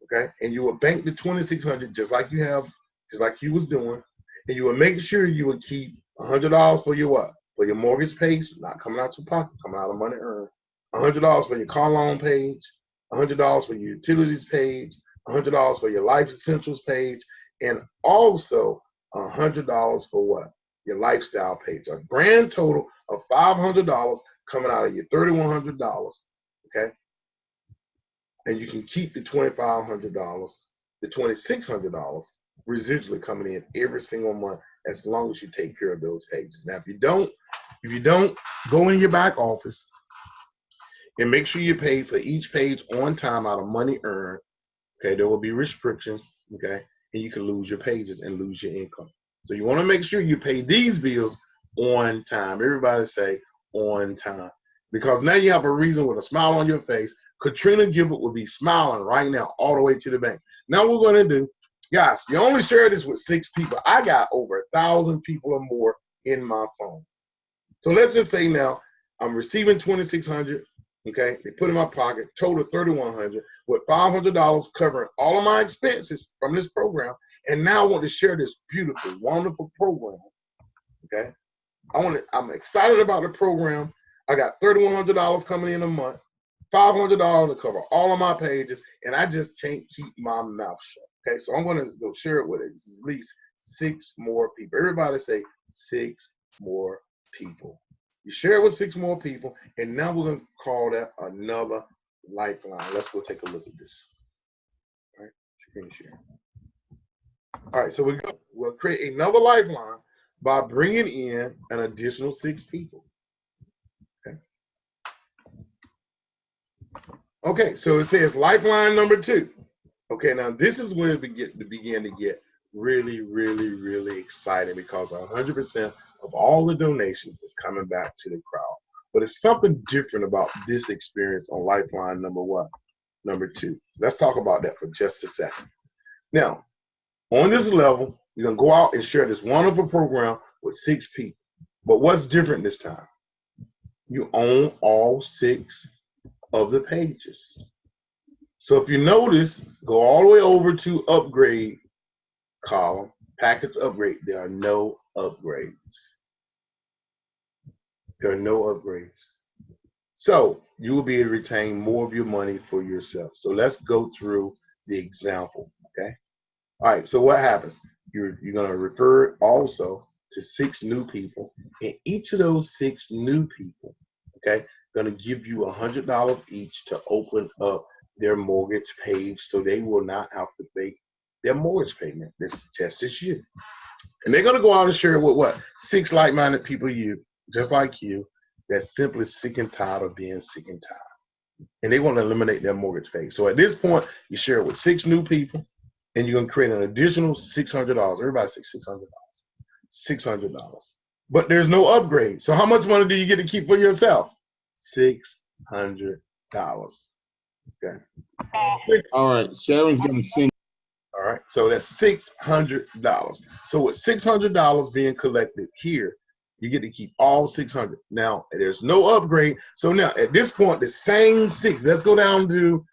Okay, and you will bank the $2,600 just like you have, just like you was doing, and you will make sure you will keep $100 for your what? For your mortgage page, not coming out your pocket, coming out of money earned. $100 for your car loan page, $100 for your utilities page, $100 for your life essentials page, and also $100 for what? Your lifestyle page. A grand total of $500 coming out of your $3,100. Okay. And you can keep the $2,500, the $2,600 residually coming in every single month as long as you take care of those pages. Now, if you don't go in your back office and make sure you pay for each page on time out of money earned, okay, there will be restrictions, okay, and you can lose your pages and lose your income. So you want to make sure you pay these bills on time. Everybody say on time. Because now you have a reason with a smile on your face. Katrina Gilbert will be smiling right now all the way to the bank. Now what we're going to do, guys, you only share this with 6 people. I got over 1,000 people or more in my phone. So let's just say now I'm receiving $2,600. Okay, they put in my pocket, total $3,100 with $500 covering all of my expenses from this program. And now I want to share this beautiful, wonderful program. Okay, I'm excited about the program. I got $3,100 coming in a month, $500 to cover all of my pages, and I just can't keep my mouth shut. Okay, so I'm going to go share it with at least 6 more people. Everybody say 6 more people. You share it with 6 more people, and now we're going to call that another lifeline. Let's go take a look at this. All right, screen share. All right, so we'll create another lifeline by bringing in an additional 6 people. Okay. Okay, so it says lifeline number 2. Okay, now this is where we begin to get really, really, really excited because 100% of all the donations is coming back to the crowd. But it's something different about this experience on lifeline number 2. Let's talk about that for just a second. Now, on this level, you're going to go out and share this wonderful program with 6 people. But what's different this time? You own all 6 of the pages. So if you notice, go all the way over to upgrade column, package upgrade. There are no upgrades. There are no upgrades. So you will be able to retain more of your money for yourself. So let's go through the example, okay? All right, so what happens? You're going to refer also to 6 new people, and each of those 6 new people, okay, going to give you $100 each to open up their mortgage page so they will not have to pay their mortgage payment. This just as you. And they're going to go out and share it with what? 6 like-minded people, just like you, that's simply sick and tired of being sick and tired. And they want to eliminate their mortgage page. So at this point, you share it with 6 new people, and you're going to create an additional $600. Everybody say $600. $600. But there's no upgrade. So how much money do you get to keep for yourself? $600. Okay. All right, Sharon's going to send. All right, so that's $600. So with $600 being collected here, you get to keep all 600. Now, there's no upgrade. So now, at this point, the same 6, let's go down to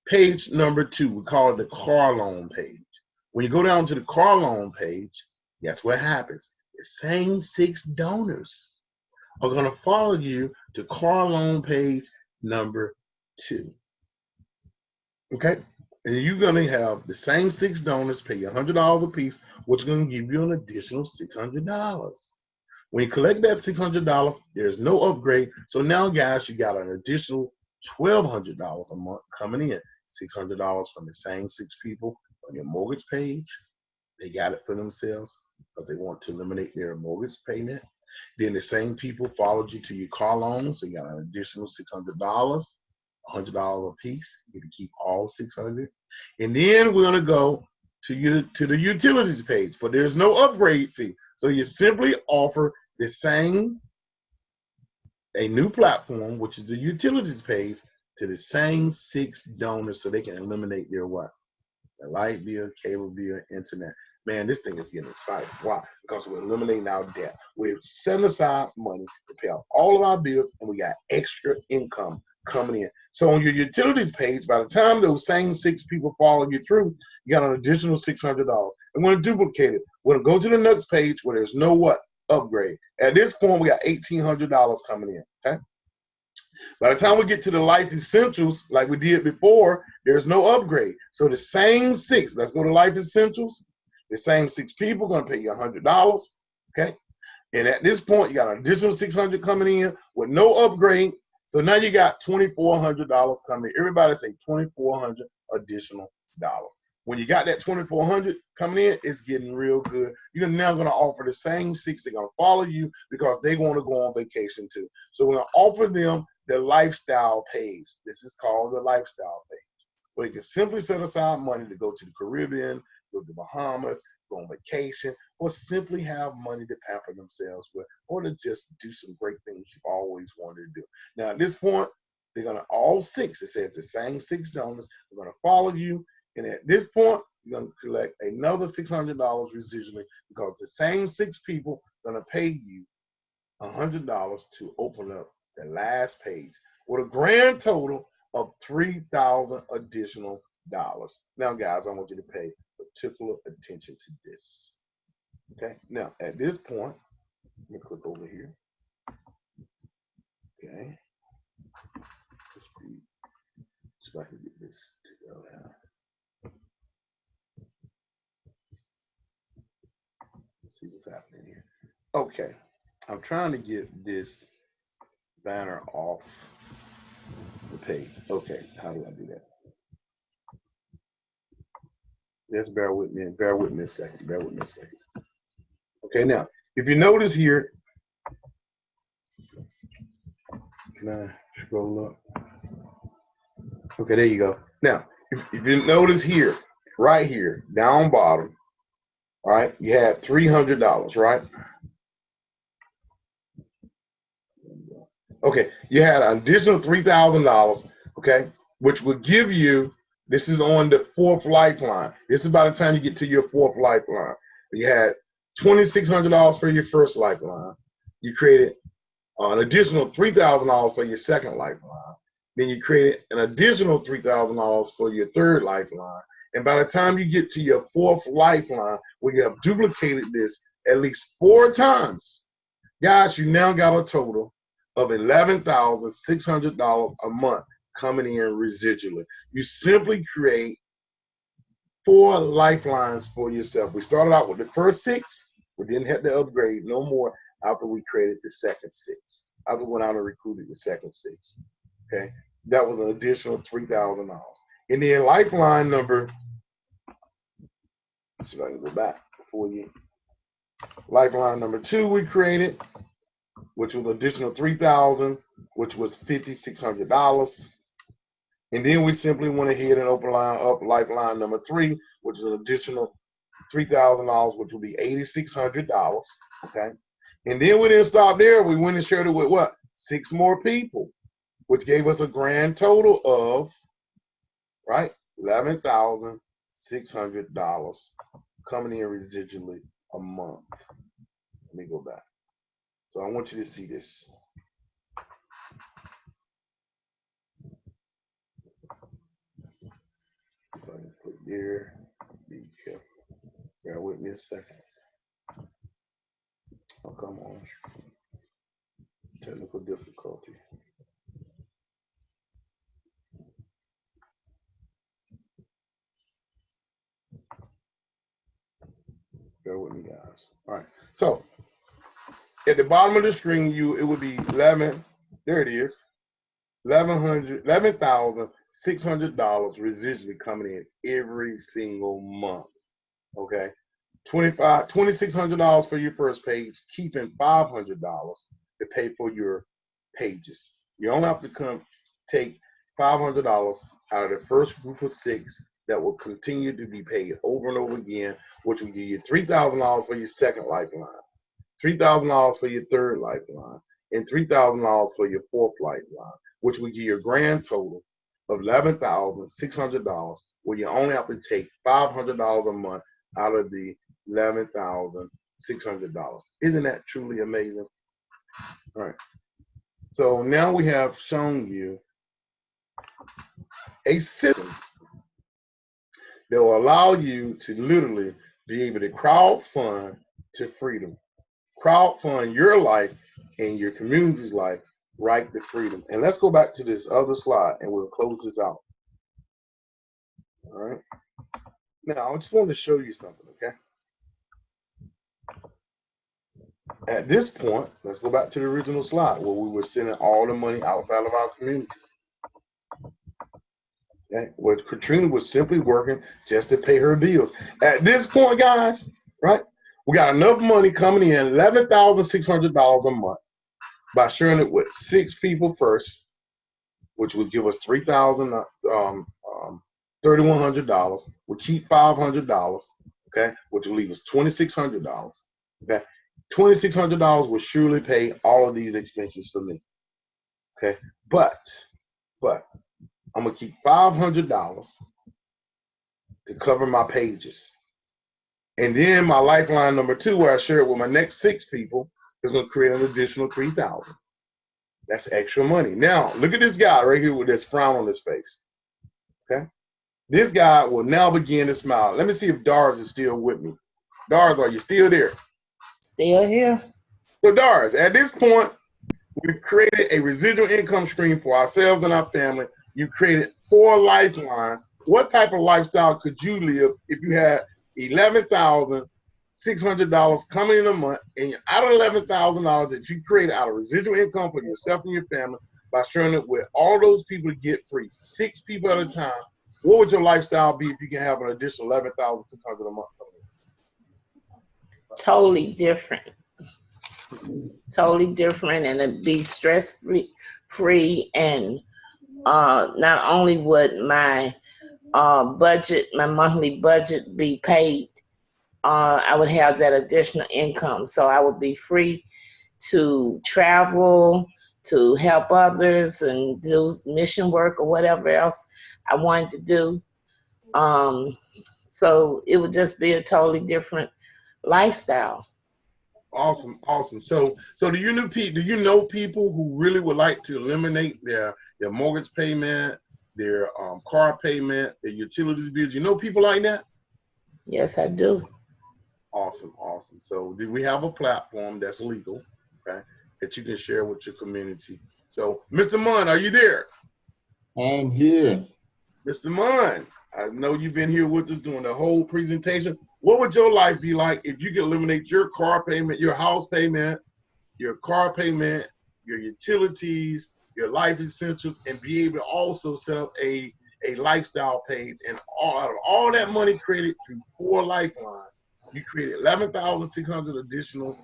page number 2. We call it the car loan page. When you go down to the car loan page, guess what happens? The same 6 donors are going to follow you to car loan page number 2. Okay? And you're going to have the same 6 donors pay you $100 a piece, which is going to give you an additional $600. When you collect that $600, there's no upgrade. So now, guys, you got an additional $1,200 a month coming in. $600 from the same 6 people on your mortgage page. They got it for themselves because they want to eliminate their mortgage payment. Then the same people followed you to your car loan, so you got an additional $600, $100 a piece. You get to keep all 600. And then we're going to go to the utilities page, but there's no upgrade fee. So you simply offer the same, a new platform, which is the utilities page, to the same 6 donors so they can eliminate their what? The light bill, cable bill, internet. Man, this thing is getting exciting. Why? Because we're eliminating our debt. We're setting aside money to pay off all of our bills, and we got extra income coming in. So on your utilities page, by the time those same 6 people follow you through, you got an additional $600. I'm going to duplicate it. We're going to go to the next page where there's no what? Upgrade. At this point, we got $1,800 coming in. Okay. By the time we get to the life essentials, like we did before, there's no upgrade. So the same 6, let's go to life essentials. The same 6 people are going to pay you $100. Okay. And at this point, you got an additional $600 coming in with no upgrade. So now you got $2,400 coming in. Everybody say $2,400 additional dollars. When you got that $2,400 coming in, it's getting real good. You're now going to offer the same 6. They're going to follow you because they want to go on vacation too. So we're going to offer them the lifestyle page. This is called the lifestyle page, where you can simply set aside money to go to the Caribbean, go to the Bahamas, go on vacation, or simply have money to pamper themselves with, or to just do some great things you've always wanted to do. Now, at this point, they're going to, all six, it says the same 6 donors, are going to follow you. And at this point, you're going to collect another $600 residually, because the same 6 people are going to pay you $100 to open up the last page, with a grand total of $3,000 additional dollars. Now, guys, I want you to pay particular attention to this. Okay. Now, at this point, let me click over here. Okay. Let's see if I can get this to go down. Let's see what's happening here. Okay. I'm trying to get this banner off the page. Okay. How do I do that? Just bear with me a second. Bear with me a second. Okay, now, if you notice here, can I scroll up? Okay, there you go. Now, if you notice here, right here, down bottom, right, you had $300, right? Okay, you had an additional $3,000, okay, which would give you, this is on the 4th lifeline. This is by the time you get to your 4th lifeline. You had $2,600 for your first lifeline. You created an additional $3,000 for your second lifeline. Then you created an additional $3,000 for your third lifeline. And by the time you get to your 4th lifeline, where you have duplicated this at least 4 times, guys, you now got a total of $11,600 a month coming in residually. You simply create 4 lifelines for yourself. We started out with the first 6. We didn't have to upgrade no more after we created the second 6. After we went out and recruited the second 6. Okay, that was an additional $3,000. And then lifeline number, let's see if I can go back before you. Lifeline number 2 we created, which was additional $3,000, which was $5,600. And then we simply went ahead and opened up lifeline number 3, which is an additional $3,000, which will be $8,600. Okay. And then we didn't stop there. We went and shared it with what? 6 more people, which gave us a grand total of, right, $11,600 coming in residually a month. Let me go back. So I want you to see this. If I can click there, be careful. Bear with me a second. Oh, come on. Technical difficulty. Bear with me, guys. All right. So at the bottom of the screen, it would be 11. There it is. $11,600 residually coming in every single month. Okay. $2,600 for your first page, keeping $500 to pay for your pages. You only have to take $500 out of the first group of 6 that will continue to be paid over and over again, which will give you $3,000 for your second lifeline, $3,000 for your third lifeline, and $3,000 for your 4th lifeline, which will give you a grand total of $11,600, where you only have to take $500 a month out of the $11,600. Isn't that truly amazing? All right. So now we have shown you a system that will allow you to literally be able to crowdfund to freedom. Crowdfund your life and your community's life right to freedom. And let's go back to this other slide and we'll close this out. All right. Now, I just wanted to show you something, okay? At this point, let's go back to the original slide where we were sending all the money outside of our community. Okay? Where Katrina was simply working just to pay her bills. At this point, guys, right, we got enough money coming in, $11,600 a month, by sharing it with 6 people first, which would give us $3,100. We keep $500. okay, which will leave us $2,600. Okay, $2,600 will surely pay all of these expenses for me. Okay, but I'm gonna keep $500 to cover my pages, and then my lifeline number 2, where I share it with my next 6 people, is gonna create an additional $3,000. That's extra money. Now look at this guy right here with this frown on his face. Okay, this guy will now begin to smile. Let me see if Doris is still with me. Doris, are you still there? Still here. So Doris, at this point, we've created a residual income stream for ourselves and our family. You created 4 lifelines. What type of lifestyle could you live if you had $11,600 coming in a month, and out of $11,000 that you created out of residual income for yourself and your family by sharing it with all those people to get free, 6 people at a time? What would your lifestyle be if you can have an additional $11,600 a month coming in? Totally different. Totally different, and it'd be stress free, and not only would my budget, my monthly budget be paid, I would have that additional income. So I would be free to travel, to help others, and do mission work or whatever else I wanted to do. So it would just be a totally different lifestyle. Awesome, awesome. So do you know people who really would like to eliminate their mortgage payment, their car payment, their utilities bills? You know people like that? Yes, I do. Awesome, awesome. So do we have a platform that's legal, okay, that you can share with your community? So Mr. Munn, are you there? I'm here. Mr. Munn, I know you've been here with us doing the whole presentation. What would your life be like if you could eliminate your car payment, your house payment, your car payment, your utilities, your life essentials, and be able to also set up a lifestyle page, and out of all that money created through 4 lifelines, you created $11,600 additional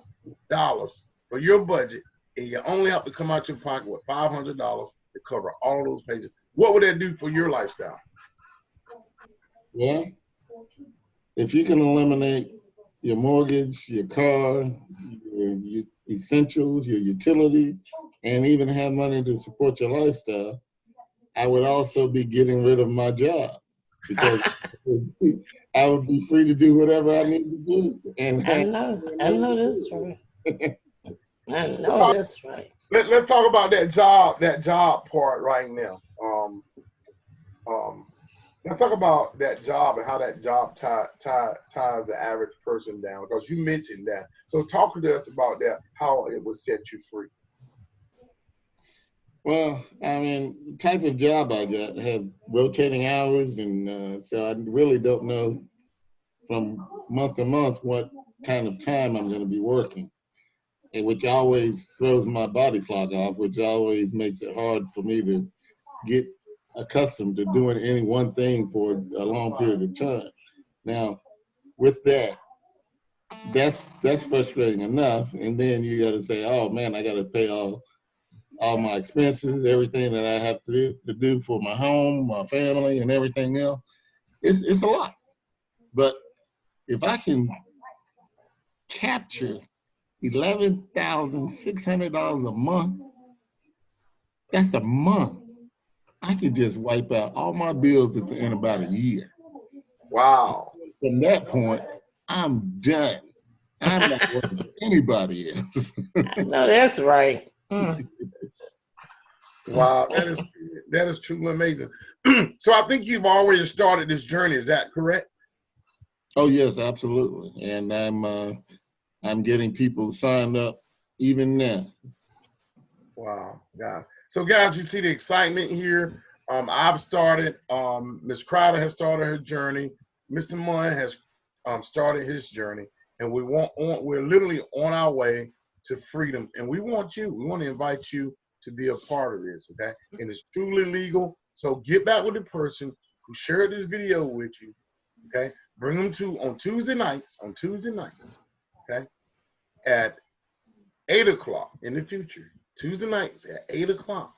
dollars for your budget, and you only have to come out your pocket with $500 to cover all those pages. What would that do for your lifestyle? Well, if you can eliminate your mortgage, your car, your essentials, your utility, and even have money to support your lifestyle, I would also be getting rid of my job, because I would be free to do whatever I need to do. And I know that's right. I know that's right. Let's talk about that job part right now. Let's talk about that job and how that job ties the average person down, because you mentioned that. So talk to us about that, how it will set you free. Well, I mean, the type of job I got have rotating hours, and so I really don't know from month to month what kind of time I'm going to be working, and which always throws my body clock off, which always makes it hard for me to get accustomed to doing any one thing for a long period of time. Now, with that, that's frustrating enough, and then you got to say, oh man, I got to pay all my expenses, everything that I have to do for my home, my family, and everything else. It's a lot. But if I can capture $11,600 a month, that's a month. I could just wipe out all my bills at the end of about a year. Wow. From that point, I'm done. I'm not working for anybody else. I know that's right. Wow, that is truly amazing. So I think you've already started this journey. Is that correct? Oh yes, absolutely. And I'm getting people signed up even now. Wow, guys. So guys, you see the excitement here. I've started. Ms. Crowder has started her journey. Mr. Munn has started his journey, and we're literally on our way to freedom. And we want to invite you to be a part of this, okay? And it's truly legal. So get back with the person who shared this video with you, okay? Bring them on Tuesday nights, okay? At 8 o'clock in the future. Tuesday nights at 8 o'clock,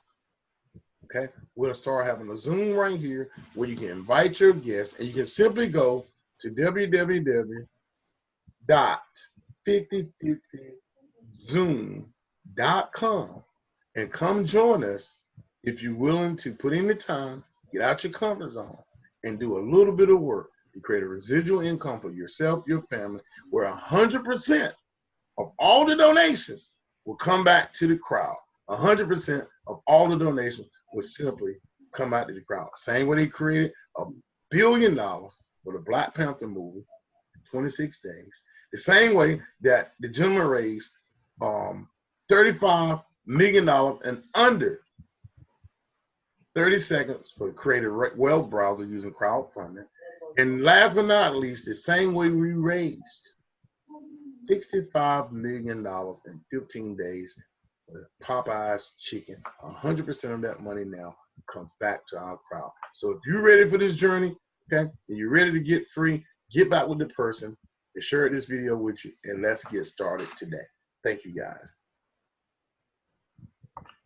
okay? We'll start having a Zoom right here where you can invite your guests, and you can simply go to www.5050zoom.com and come join us if you're willing to put in the time, get out your comfort zone, and do a little bit of work to create a residual income for yourself, your family, where 100% of all the donations will come back to the crowd. 100% of all the donations will simply come back to the crowd. Same way they created $1 billion for the Black Panther movie in 26 days. The same way that the gentleman raised $35 million in under 30 seconds for the creative web browser using crowdfunding. And last but not least, the same way we raised $65 million in 15 days for Popeye's chicken. 100% of that money now comes back to our crowd. So if you're ready for this journey, okay, and you're ready to get free, get back with the person and share this video with you, and let's get started today. Thank you, guys.